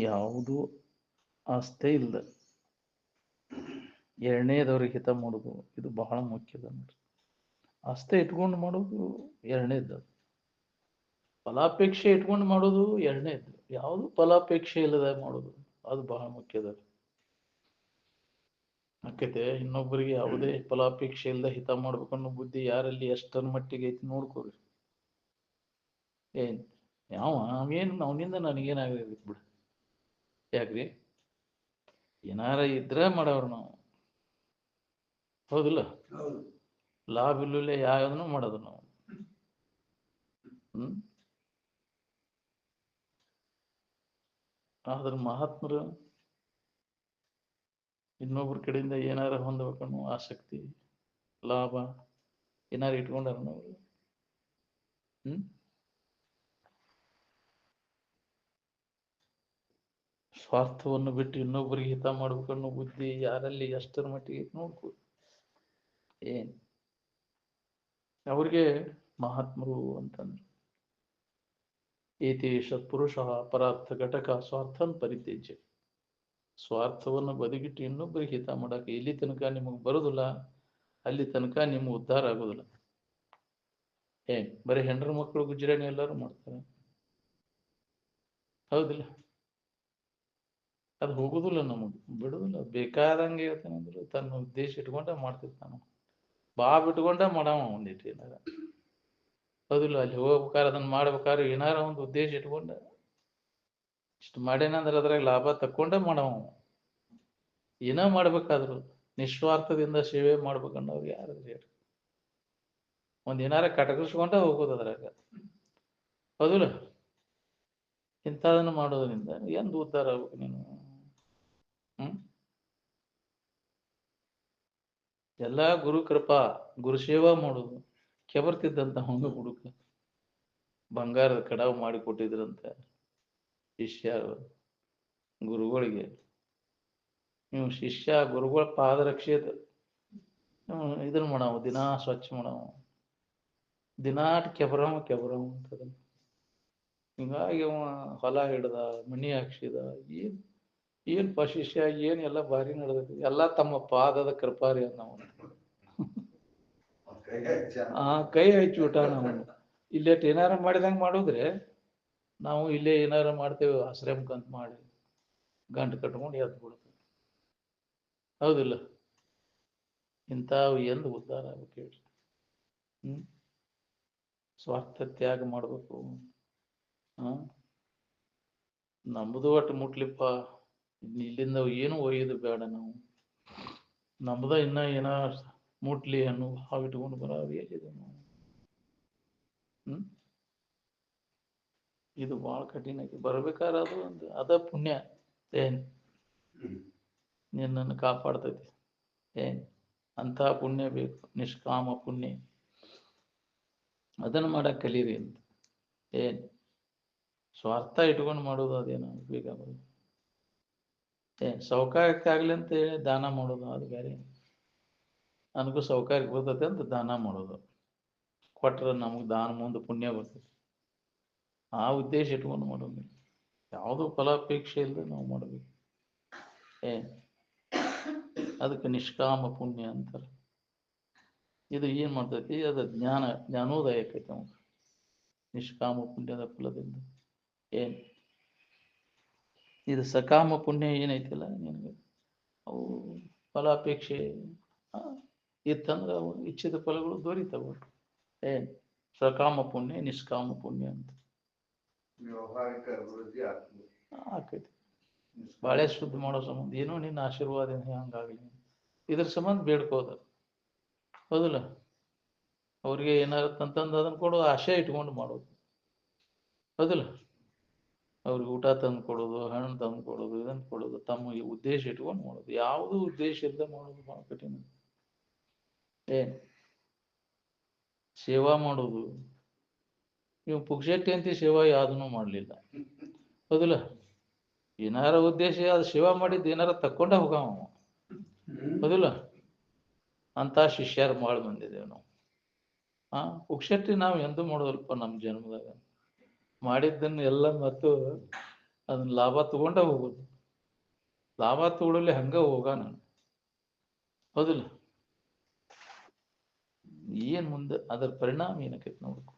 ಯಾವುದು ಆಸ್ತೆ ಇಲ್ಲದ ಎರಡನೇದವ್ರಿಗೆ ಹಿತ ಮಾಡೋದು ಇದು ಬಹಳ ಮುಖ್ಯದ ನೋಡ್ರಿ. ಆಸ್ತೆ ಇಟ್ಕೊಂಡು ಮಾಡೋದು ಎರಡನೇದ್ದು, ಫಲಾಪೇಕ್ಷೆ ಇಟ್ಕೊಂಡು ಮಾಡೋದು ಎರಡನೇದ್ದು. ಯಾವುದು ಫಲಾಪೇಕ್ಷೆ ಇಲ್ಲದ ಮಾಡೋದು ಅದು ಬಹಳ ಮುಖ್ಯದ. ಆಕೈತೆ ಇನ್ನೊಬ್ಬರಿಗೆ ಯಾವುದೇ ಫಲಾಪೇಕ್ಷೆ ಇಲ್ಲದ ಹಿತ ಮಾಡ್ಬೇಕನ್ನೋ ಬುದ್ಧಿ ಯಾರಲ್ಲಿ ಎಷ್ಟರ ಮಟ್ಟಿಗೆ ಐತಿ ನೋಡ್ಕೋರಿ. ಏನ್ ಯಾವ ಅವೇನು ಅವನಿಂದ ನನಗೇನಾಗಬೇಕು ಬಿಡು, ಯಾಕ್ರಿ ಏನಾರ ಇದ್ರೆ ಮಾಡವ್ರು ನಾವು, ಹೌದಿಲ್ಲ? ಲಾಭ ಇಲ್ಲೇ ಯಾವ್ದನ್ನು ಮಾಡೋದು ನಾವು. ಆದ್ರೆ ಮಹಾತ್ಮರು ಇನ್ನೊಬ್ರ ಕಡೆಯಿಂದ ಏನಾರ ಹೊಂದಬೇಕನ್ನೋ ಆಸಕ್ತಿ, ಲಾಭ ಏನಾರ ಇಟ್ಕೊಂಡಾರ ನಾವು. ಸ್ವಾರ್ಥವನ್ನು ಬಿಟ್ಟು ಇನ್ನೊಬ್ಬರಿಗೆ ಹಿತ ಮಾಡ್ಬೇಕನ್ನೋ ಬುದ್ಧಿ ಯಾರಲ್ಲಿ ಎಷ್ಟರ ಮಟ್ಟಿಗೆ ನೋಡ್ಕೊ. ಏನ್ ಅವ್ರಿಗೆ ಮಹಾತ್ಮರು ಅಂತಂದ್ರು ಏತೇಷ ಪುರುಷ ಪರಾರ್ಥ ಘಟಕ ಸ್ವಾರ್ಥನ್ ಪರಿತ್ಯಜ್ಯ. ಸ್ವಾರ್ಥವನ್ನು ಬದಿಗಿಟ್ಟು ಇನ್ನೊಬ್ಬರಿಗೆ ಹಿತ ಮಾಡಕ್ಕೆ ಇಲ್ಲಿ ತನಕ ನಿಮಗೆ ಬರೋದಿಲ್ಲ, ಅಲ್ಲಿ ತನಕ ನಿಮ್ಮ ಉದ್ಧಾರ ಆಗೋದಿಲ್ಲ. ಬರೀ ಹೆಂಡ್ರ ಮಕ್ಕಳು ಗುಜರಾಣಿ ಎಲ್ಲರೂ ಮಾಡ್ತಾರೆ, ಹೌದಿಲ್ಲ? ಅದು ಹೋಗುದಿಲ್ಲ, ನಮಗೆ ಬಿಡುದಿಲ್ಲ. ಬೇಕಾದಂಗೆ ಹೇಳ್ತಾನೆ ಅಂದ್ರೆ ತನ್ನ ಉದ್ದೇಶ ಇಟ್ಕೊಂಡ ಮಾಡ್ತಿರ್ತಾನ, ಬಾ ಬಿಟ್ಕೊಂಡ ಮಾಡವ ಒಂದಿಟ್ಟು ಏನಾರ, ಹೌದಿಲ್ಲ? ಅಲ್ಲಿ ಹೋಗ್ಬೇಕಾದ್ರೆ ಅದನ್ನ ಮಾಡ್ಬೇಕಾದ್ರೆ ಏನಾರ ಒಂದು ಉದ್ದೇಶ ಇಟ್ಕೊಂಡ ಇಷ್ಟು ಮಾಡೇನಂದ್ರೆ ಅದ್ರಾಗ ಲಾಭ ತಕ್ಕೊಂಡ ಮಾಡವ. ಏನ ಮಾಡ್ಬೇಕಾದ್ರು ನಿಸ್ವಾರ್ಥದಿಂದ ಸೇವೆ ಮಾಡ್ಬೇಕನ್ನೋರು ಯಾರು ಹೇಳಿ, ಒಂದ್ ಏನಾರ ಕಟಗಿಸ್ಕೊಂಡ ಹೋಗೋದು ಅದ್ರಾಗ, ಹೌದಿಲ್ಲ? ಇಂಥದನ್ನು ಮಾಡೋದ್ರಿಂದ ಎಂದು ಉದ್ಧಾರ ಆಗ್ಬೇಕು ನೀನು? ಎಲ್ಲಾ ಗುರು ಕೃಪಾ, ಗುರು ಸೇವಾ ಮಾಡೋದು. ಕೆಬರ್ತಿದ್ದಂತ ಹಂಗ ಹುಡುಕ ಬಂಗಾರದ ಕಡಾವು ಮಾಡಿ ಕೊಟ್ಟಿದ್ರಂತ ಶಿಷ್ಯ ಗುರುಗಳಿಗೆ. ನೀವು ಶಿಷ್ಯ ಗುರುಗಳ ಪಾದರಕ್ಷೆದ ಇದನ್ನ ಮಾಡವು, ದಿನಾ ಸ್ವಚ್ಛ ಮಾಡವು, ದಿನಾಟ್ ಕೆಬರವ ಅಂತದ. ಹಿಂಗಾಗಿ ಅವ ಹೊಲ ಹಿಡ್ದ, ಮನಿ ಹಾಕ್ಸಿದ, ಏನ್ ಶಿಷ್ಯ ಏನ್ ಎಲ್ಲ ಭಾರಿ ನಡೆದೈತಿ, ಎಲ್ಲಾ ತಮ್ಮ ಪಾದದ ಕೃಪಾರಿ ನಾವು. ಕೈ ಹಚ್ಚಿ ಊಟ ನಾವು ಇಲ್ಲೇಟ್ ಏನಾರ ಮಾಡಿದಂಗ ಮಾಡುದ್ರೆ ನಾವು ಇಲ್ಲೇ ಏನಾರ ಮಾಡ್ತೇವೆ, ಆಶ್ರಮಕ್ಕಂತ ಮಾಡಿ ಗಂಟು ಕಟ್ಕೊಂಡು ಎದ್ದು ಬಿಡ್ತೇವೆ, ಹೌದಿಲ್ಲ? ಇಂಥವು ಎಂದು ಉದ್ಧಾರ ಆಗ್ಬೇಕು ಹೇಳ್ರಿ? ಸ್ವಾರ್ಥ ತ್ಯಾಗ ಮಾಡ್ಬೇಕು. ನಮ್ದು ಒಟ್ಟು ಮುಟ್ಲಿಪ್ಪ, ಇಲ್ಲಿಂದ ಏನು ಒಯ್ಯೋದು ಬೇಡ, ನಾವು ನಮ್ದ ಇನ್ನ ಏನ ಮುಟ್ಲಿ ಅನ್ನೋ ಹಾವು ಇಟ್ಕೊಂಡು ಬರೋದು ಎಲ್ಲಿದೆ ನಾವು? ಇದು ಬಹಳ ಕಠಿಣ ಐತಿ. ಬರ್ಬೇಕಾದ್ರೆ ಅದು ಒಂದು ಅದ ಪುಣ್ಯ ಏನ್ ನಿನ್ನನ್ನು ಕಾಪಾಡ್ತೈತಿ. ಅಂತ ಪುಣ್ಯ ಬೇಕು, ನಿಷ್ಕಾಮ ಪುಣ್ಯ. ಅದನ್ನ ಮಾಡಕ್ ಕಲೀರಿ ಅಂತ. ಸ್ವಾರ್ಥ ಇಟ್ಕೊಂಡು ಮಾಡೋದು ಅದೇನು ಬೇಕಾಗೋದು? ಸೌಕರ್ಯಕ್ಕೆ ಆಗ್ಲಿ ಅಂತ ಹೇಳಿ ದಾನ ಮಾಡೋದು ಅದು ಬೇರೆ. ನನಗೂ ಸೌಕರ್ಯಕ್ಕೆ ಬರ್ತೈತೆ ಅಂತ ದಾನ ಮಾಡೋದು, ಕೊಟ್ರೆ ನಮಗೆ ದಾನ ಮುಂದೆ ಪುಣ್ಯ ಬರ್ತೈತಿ. ಆ ಉದ್ದೇಶ ಇಟ್ಕೊಂಡು ಮಾಡೋದು, ಯಾವುದೂ ಫಲಾಪೇಕ್ಷೆ ಇಲ್ಲದೆ ನಾವು ಮಾಡಬೇಕು. ಅದಕ್ಕೆ ನಿಷ್ಕಾಮ ಪುಣ್ಯ ಅಂತಾರೆ. ಇದು ಏನ್ ಮಾಡ್ತೈತಿ? ಅದು ಜ್ಞಾನೋದಯಕೈತಿ ನಮಗೆ. ನಿಷ್ಕಾಮ ಪುಣ್ಯದ ಫಲದಿಂದ ಇದು ಸಕಾಮ ಪುಣ್ಯ ಏನೈತಿಲ್ಲ ನಿನಗೆ, ಅವು ಫಲಾಪೇಕ್ಷೆ ಇತ್ತಂದ್ರೆ ಅವು ಇಚ್ಛಿತ ಫಲಗಳು ದೊರೀತವು. ಸಕಾಮ ಪುಣ್ಯ, ನಿಷ್ಕಾಮ ಪುಣ್ಯ ಅಂತ ಆಕೈತಿ. ಬಾಳೆ ಶುದ್ಧ ಮಾಡೋ ಸಂಬಂಧ ಏನೋ ನಿನ್ನ ಆಶೀರ್ವಾದ ಹಂಗಾಗಲಿ ಇದ್ರ ಸಂಬಂಧ ಬೇಡ್ಕೋದ, ಹೌದಿಲ್ಲ? ಅವ್ರಿಗೆ ಏನಾರ ತಂತಂದು ಅದನ್ನ ಕೊಡೋ ಆಶೆ ಇಟ್ಕೊಂಡು ಮಾಡೋದು, ಹೌದಿಲ್ಲ? ಅವ್ರಿಗೆ ಊಟ ತಂದು ಕೊಡೋದು, ಹಣ್ಣು ತಂದು ಕೊಡೋದು, ಇದನ್ನು ಕೊಡೋದು, ತಮ್ಮ ಉದ್ದೇಶ ಇಟ್ಕೊಂಡು ಮಾಡೋದು. ಯಾವುದೂ ಉದ್ದೇಶ ಇಲ್ಲದೆ ಮಾಡೋದು ಬಹಳ ಕಠಿಣ. ಸೇವಾ ಮಾಡೋದು, ನೀವು ಪುಕ್ಷಟ್ಟಿ ಅಂತ ಸೇವಾ ಯಾವ್ದನ್ನು ಮಾಡಲಿಲ್ಲ, ಹೌದಿಲ್ಲ? ಏನಾರ ಉದ್ದೇಶ ಅದು ಸೇವಾ ಮಾಡಿದ್ದು ಏನಾರ ತಕ್ಕೊಂಡ ಹೋಗವ, ಹೌದಿಲ್ಲ? ಅಂತ ಶಿಷ್ಯರು ಭಾಳ ಬಂದಿದ್ದೇವೆ ನಾವು. ಪುಕ್ಷಟ್ಟಿ ನಾವು ಎಂದೂ ಮಾಡೋದಲ್ಪ ನಮ್ಮ ಜನ್ಮದಾಗ. ಮಾಡಿದ್ದನ್ನು ಎಲ್ಲ ಮತ್ತು ಅದನ್ನ ಲಾಭ ತಗೊಂಡ ಹೋಗೋದು. ಲಾಭ ತಗೊಳ್ಳಲಿ ಹಂಗ ಹೋಗ ನಾನು, ಹೌದಿಲ್ಲ? ಏನ್ ಮುಂದೆ ಅದರ ಪರಿಣಾಮ ಏನಕ್ಕೈತಿ ನೋಡ್ಕೊ.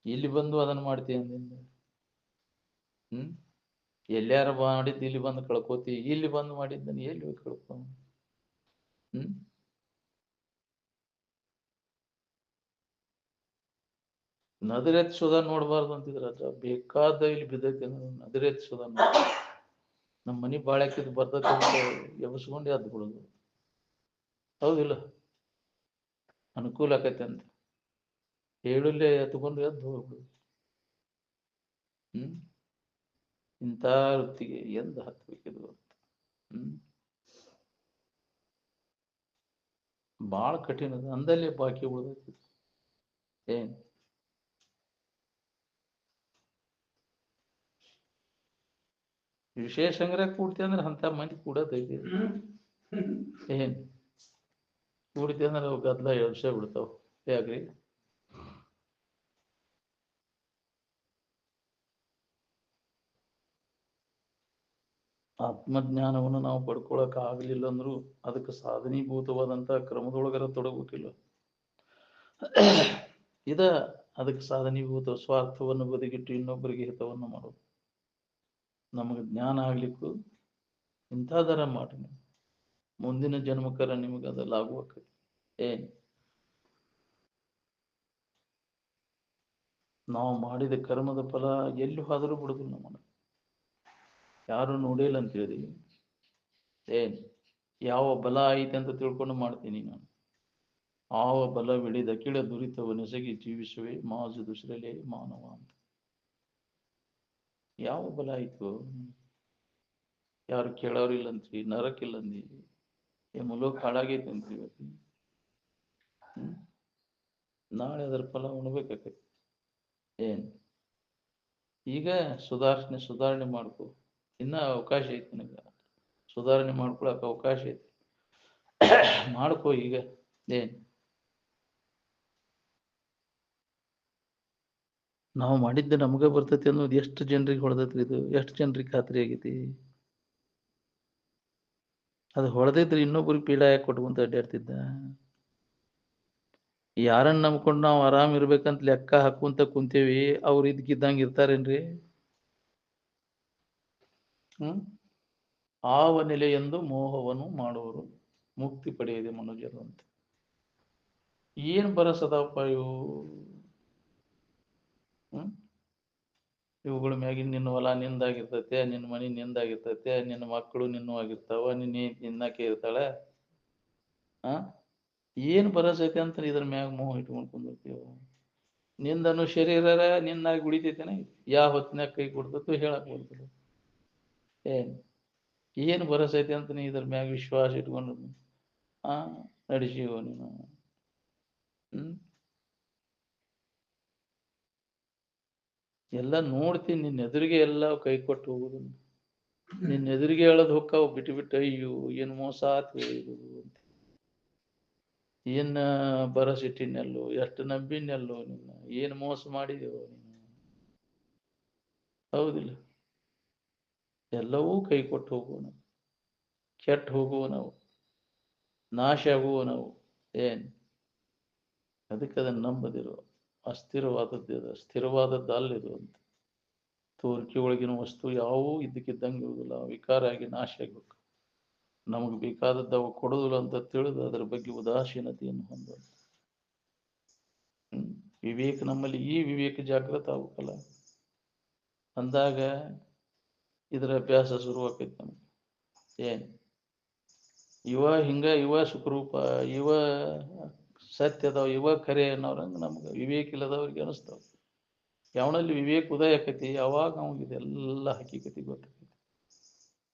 ಇಲ್ಲಿ ಬಂದು ಅದನ್ನ ಮಾಡ್ತೀವಿ ಅಂದಿಂದ ಎಲ್ಲಾರ ಮಾಡಿದ್ದು ಇಲ್ಲಿ ಬಂದು ಕಳ್ಕೋತಿ, ಇಲ್ಲಿ ಬಂದು ಮಾಡಿದ್ದನ್ನು ಎಲ್ಲಿ ಹೋಗಿ ಕಳ್ಕೊ. ನದಿರೆತ್ ಸುಧಾ ನೋಡ್ಬಾರ್ದು ಅಂತಿದ್ರ ಅದ್ರ ಬೇಕಾದ ಇಲ್ಲಿ ಬಿದ್ದೈತಿ ನದಿರೆತ್ ಸುಧಾ ನೋಡ. ನಮ್ಮ ಮನಿ ಬಾಳಕಿದ್ ಬರ್ತೈತಿ ಅಂತ ಎಬ್ಸ್ಕೊಂಡು ಎದ್ದು ಬಿಡುದು, ಹೌದಿಲ್ಲ? ಅನುಕೂಲ ಆಕೈತೆ ಅಂತ ಹೇಳಲ್ಲೇ ಎತ್ಕೊಂಡು ಎದ್ದು ಹೋಗ್ಬಿಡುದು. ಇಂಥ ವೃತ್ತಿಗೆ ಎಂದು ಹತ್ಬೇಕಿದು ಅಂತ. ಬಾಳ ಕಠಿಣ ಅದ, ಅಂದಲ್ಲೇ ಬಾಕಿ ಉಳ್ದೈತಿ. ಏನ್ ವಿಶೇಷ ಸಂಗ್ರಹ ಕೂಡ್ತಿ ಅಂದ್ರೆ ಅಂತ ಮಂದಿ ಕೂಡತೈತಿ. ಏನ್ ಕೂಡ್ತಿ ಅಂದ್ರೆ ಅವು ಗದ್ಲ ಎಳ್ಸೇ ಬಿಡ್ತಾವ. ಯಾಕ್ರಿ? ಆತ್ಮಜ್ಞಾನವನ್ನು ನಾವು ಪಡ್ಕೊಳಕ್ ಆಗ್ಲಿಲ್ಲ ಅಂದ್ರು ಅದಕ್ಕೆ ಸಾಧನೀಭೂತವಾದಂತ ಕ್ರಮದೊಳಗರ ತೊಡಗಬೇಕಿಲ್ಲ. ಇದ ಅದಕ್ಕೆ ಸಾಧನೀಭೂತ. ಸ್ವಾರ್ಥವನ್ನು ಬದಿಗಿಟ್ಟು ಇನ್ನೊಬ್ಬರಿಗೆ ಹಿತವನ್ನು ಮಾಡೋದು. ನಮಗೆ ಜ್ಞಾನ ಆಗ್ಲಿಕ್ಕೂ ಇಂಥದರ ಮಾಡಿ ಮುಂದಿನ ಜನ್ಮಕ್ಕರ ನಿಮಗೆ ಅದು ಲಾಭವಾಗ್ತದೆ. ಏನ್ ನಾವು ಮಾಡಿದ ಕರ್ಮದ ಫಲ ಎಲ್ಲಿ ಹೋದರೂ ಬಿಡುದಿಲ್ಲ ನಮ್ಮನ್ನ. ಯಾರು ನೋಡಿಲ್ಲ ಅಂತ ಹೇಳಿ ಏನ್ ಯಾವ ಬಲ ಐತೆ ಅಂತ ತಿಳ್ಕೊಂಡು ಮಾಡ್ತೀನಿ ನಾನು. ಆವ ಬಲವಿಡಿದ ಕಿಳ ದುರಿತವನೆಸಗಿ ಜೀವಿಸುವೆ ಮಾಜು ದುಸರಲೇ ಮಾನವ ಅಂತ. ಯಾವ ಬಲ ಆಯ್ತು? ಯಾರು ಕೇಳೋರಿಲ್ಲಂತ್ರಿ, ನರಕಿಲ್ಲಂದಿ, ಮುಲೋಕ ಹಾಳಾಗೈತಿ ಅಂತೀವಿ. ನಾಳೆ ಅದರ ಫಲ ಉಣ್ಬೇಕಾಕೈತಿ. ಏನ್ ಈಗ ಸುಧಾರಣೆ ಮಾಡ್ಕೊ, ಇನ್ನ ಅವಕಾಶ ಐತಿ ನಿನಗ. ಸುಧಾರಣೆ ಮಾಡ್ಕೊಳಕ್ ಅವಕಾಶ ಐತಿ, ಮಾಡ್ಕೋ ಈಗ. ಏನ್ ನಾವು ಮಾಡಿದ್ದೆ ನಮಗ ಬರ್ತೈತಿ ಅನ್ನೋದು ಎಷ್ಟು ಜನರಿಗೆ ಹೊಡೆದೈತ್ರಿ ಇದು? ಎಷ್ಟು ಜನರಿಗೆ ಖಾತ್ರಿ ಆಗೈತಿ? ಅದು ಹೊಡೆದೈತ್ರಿ ಇನ್ನೊಬ್ರಿಗೆ ಪೀಡ ಯಾಕೆ ಕೊಟ್ಕೊಂತ ಅಡ್ಡಾಡ್ತಿದ್ದ? ಯಾರನ್ನ ನಂಬ್ಕೊಂಡು ನಾವು ಆರಾಮ್ ಇರ್ಬೇಕಂತ ಲೆಕ್ಕ ಹಾಕುಂತ ಕುಂತೇವಿ, ಅವ್ರು ಇದ್ಕಿದ್ದಂಗೆ ಇರ್ತಾರೇನ್ರಿ? ಆವ ನೆಲೆಯೆಂದು ಮೋಹವನ್ನು ಮಾಡುವರು ಮುಕ್ತಿ ಪಡೆಯದೆ ಮನುಜರು ಅಂತ. ಏನ್ ಬರಸದಪ್ಪ ಇವು? ಇವುಗಳ ಮ್ಯಾಗಿನ ನಿನ್ನ ಹೊಲ ನಿಂದಾಗಿರ್ತೈತೆ, ನಿನ್ನ ಮನಿ ನಿಂದಾಗಿರ್ತೈತೆ, ನಿನ್ನ ಮಕ್ಕಳು ನಿನ್ನವಾಗಿರ್ತಾವ, ನಿನ್ನಕ್ಕೆ ಇರ್ತಾಳೆ. ಏನ್ ಬರಸೈತೆ ಅಂತ ಇದ್ರ ಮ್ಯಾಗ ಮೋಹ ಇಟ್ಕೊಂಡು ಕುಂದಿರ್ತೀವ. ನಿಂದನು ಶರೀರ ನಿನ್ನಾಗಿ ಉಳಿತೈತೇನೆ? ಯಾವ ಹೊತ್ತಿನಾಗ ಕೈ ಕೊಡ್ತೈತೋ ಹೇಳಕ್ ಬರ್ತದೆ. ಏನ್ ಬರಸೈತೆ ಅಂತ ನೀ ಇದ್ರ ಮ್ಯಾಗ ವಿಶ್ವಾಸ ಇಟ್ಕೊಂಡು ನಡೆಸಿವ ನೀನು. ಎಲ್ಲ ನೋಡ್ತೀನಿ, ನಿನ್ನ ಎದುರಿಗೆ ಎಲ್ಲ ಕೈ ಕೊಟ್ಟು ಹೋಗುದು. ನಿನ್ನ ಎದುರಿಗೆ ಹೇಳೋದು ಹೊಕ್ಕಾವು ಬಿಟ್ಟು ಬಿಟ್ಟು, ಅಯ್ಯೋ ಏನು ಮೋಸ ಆತು ಇದು ಅಂತ. ಏನ್ ಬರಸಿಟ್ಟಿನೆಲ್ಲೋ, ಎಷ್ಟು ನಂಬಿನೆಲ್ಲೋ ನಿನ್ನ, ಏನು ಮೋಸ ಮಾಡಿದೆವು ನೀನು, ಹೌದಿಲ್ಲ? ಎಲ್ಲವೂ ಕೈ ಕೊಟ್ಟು ಹೋಗುವ ನಾವು, ಕೆಟ್ಟು ಹೋಗುವ ನಾವು, ನಾಶ ಆಗುವ ನಾವು. ಏನ್ ಅದಕ್ಕೆ ಅದನ್ನು ನಂಬದಿರು. ಅಸ್ಥಿರವಾದದ್ದು, ಸ್ಥಿರವಾದದ್ದು ಅಲ್ಲಿದು ಅಂತ. ತೋರಿಕೆ ಒಳಗಿನ ವಸ್ತು ಯಾವೂ ಇದ್ದಕ್ಕಿದ್ದಂಗೆ ಇರುವುದಿಲ್ಲ, ವಿಕಾರ ಆಗಿ ನಾಶ ಆಗ್ಬೇಕು. ನಮಗೆ ಬೇಕಾದದ್ದು ಅವು ಕೊಡುದಿಲ್ಲ ಅಂತ ತಿಳಿದು ಅದರ ಬಗ್ಗೆ ಉದಾಸೀನತೆಯನ್ನು ಹೊಂದೋದು. ವಿವೇಕ ನಮ್ಮಲ್ಲಿ, ಈ ವಿವೇಕ ಜಾಗೃತ ಆಗ್ಬೇಕಲ್ಲ, ಅಂದಾಗ ಇದರ ಅಭ್ಯಾಸ ಶುರುವಾಕೈತಿ ನಮಗೆ. ಏನ್ ಇವ ಸುಖರೂಪ, ಇವ ಸತ್ಯದವ, ಇವ ಖರೆ ಅನ್ನೋರಂಗ ನಮ್ಗೆ ವಿವೇಕ ಇಲ್ಲದವ್ರಿಗೆ ಅನಿಸ್ತಾವ. ಯಾವನಲ್ಲಿ ವಿವೇಕ ಉದಯ ಆಕೈತಿ ಅವಾಗ ನಮಗೆ ಇದೆಲ್ಲ ಹಕೀಕತಿ ಗೊತ್ತಾಕೈತಿ.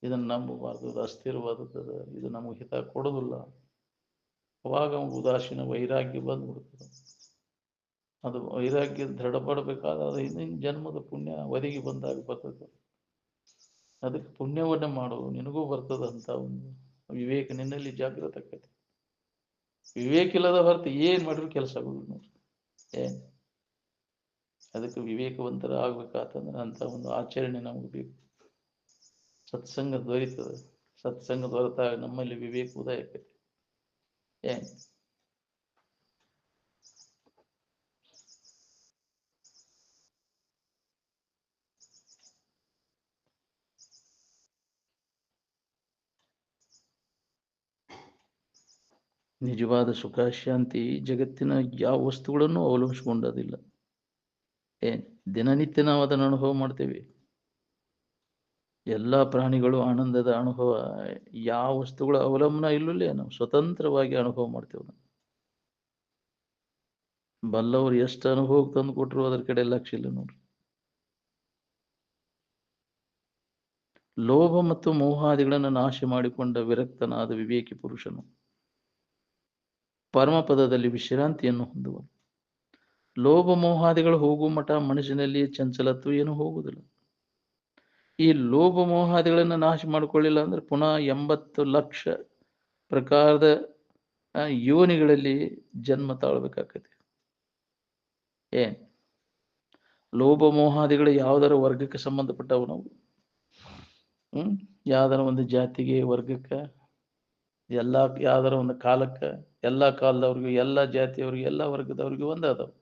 ಇದನ್ನ ನಂಬಬಾರ್ದು, ಇದು ಅಸ್ಥಿರವಾದದ್ದು, ಇದು ನಮಗೆ ಹಿತ ಕೊಡೋದಿಲ್ಲ. ಅವಾಗ ಅವಾಗ ಉದಾಸೀನ ವೈರಾಗ್ಯ ಬಂದ್ಬಿಡ್ತದೆ. ಅದು ವೈರಾಗ್ಯ ದೃಢಪಡಬೇಕಾದ್ರೆ ಅದು ಹಿಂದಿನ ಜನ್ಮದ ಪುಣ್ಯ ಒದಗಿ ಬಂದಾಗ ಬರ್ತದೆ. ಅದಕ್ಕೆ ಪುಣ್ಯವನ್ನೇ ಮಾಡು, ನಿನಗೂ ಬರ್ತದಂತ ಒಂದು ವಿವೇಕ ನಿನ್ನಲ್ಲಿ ಜಾಗೃತ ಆಕೈತಿ. ವಿವೇಕ ಇಲ್ಲದ ಹೊರತು ಏನ್ ಮಾಡಿದ್ರು ಕೆಲಸ ಆಗೋದಿಲ್ಲ ನೋಡ್ರಿ. ಅದಕ್ಕೆ ವಿವೇಕವಂತರ ಆಗ್ಬೇಕಾತಂದ್ರೆ ಅಂತ ಒಂದು ಆಚರಣೆ ನಮಗೆ ಬೇಕು. ಸತ್ಸಂಗ ದೊರೀತದೆ. ಸತ್ಸಂಗ ದೊರೆತಾಗ ನಮ್ಮಲ್ಲಿ ವಿವೇಕ ಉದಯಕತೆ. ಏನ್ ನಿಜವಾದ ಸುಖ ಶಾಂತಿ ಜಗತ್ತಿನ ಯಾವ ವಸ್ತುಗಳನ್ನು ಅವಲಂಬಿಸಿಕೊಂಡದಿಲ್ಲ. ಏನ್ ದಿನನಿತ್ಯ ನಾವು ಅದನ್ನು ಅನುಭವ ಮಾಡ್ತೇವೆ. ಎಲ್ಲ ಪ್ರಾಣಿಗಳು ಆನಂದದ ಅನುಭವ ಯಾವ ವಸ್ತುಗಳ ಅವಲಂಬನ ಇಲ್ಲಲೇ ನಾವು ಸ್ವತಂತ್ರವಾಗಿ ಅನುಭವ ಮಾಡ್ತೇವೆ. ಬಲ್ಲವರು ಎಷ್ಟು ಅನುಭವಕ್ಕೆ ತಂದು ಕೊಟ್ಟರು ಅದರ ಕಡೆ ಲಕ್ಷ್ಯ ಇಲ್ಲ ನೋಡ್ರಿ. ಲೋಭ ಮತ್ತು ಮೋಹಾದಿಗಳನ್ನು ನಾಶ ಮಾಡಿಕೊಂಡ ವಿರಕ್ತನಾದ ವಿವೇಕಿ ಪುರುಷನು ಪರಮಪದದಲ್ಲಿ ವಿಶ್ರಾಂತಿಯನ್ನು ಹೊಂದುವ. ಲೋಭ ಮೋಹಾದಿಗಳು ಹೋಗುವ ಮಠ ಮನುಷ್ಯನಲ್ಲಿ ಚಂಚಲತ್ವ ಏನು ಹೋಗುವುದಿಲ್ಲ. ಈ ಲೋಭ ಮೋಹಾದಿಗಳನ್ನು ನಾಶ ಮಾಡಿಕೊಳ್ಳಿಲ್ಲ ಅಂದ್ರೆ ಪುನಃ 80 ಲಕ್ಷ ಪ್ರಕಾರದ ಯೋನಿಗಳಲ್ಲಿ ಜನ್ಮ ತಾಳ್ಬೇಕಾಗ್ತದೆ. ಏನ್ ಲೋಭ ಮೋಹಾದಿಗಳು ಯಾವುದರ ವರ್ಗಕ್ಕೆ ಸಂಬಂಧಪಟ್ಟವು? ನಾವು ಯಾವ್ದಾರ ಒಂದು ಜಾತಿಗೆ, ವರ್ಗಕ್ಕೆ, ಯಾವ್ದಾರ ಒಂದು ಕಾಲಕ್ಕೆ, ಎಲ್ಲ ಕಾಲದವ್ರಿಗೂ, ಎಲ್ಲ ಜಾತಿಯವ್ರಿಗೂ, ಎಲ್ಲ ವರ್ಗದವ್ರಿಗೂ ಒಂದಾದವು.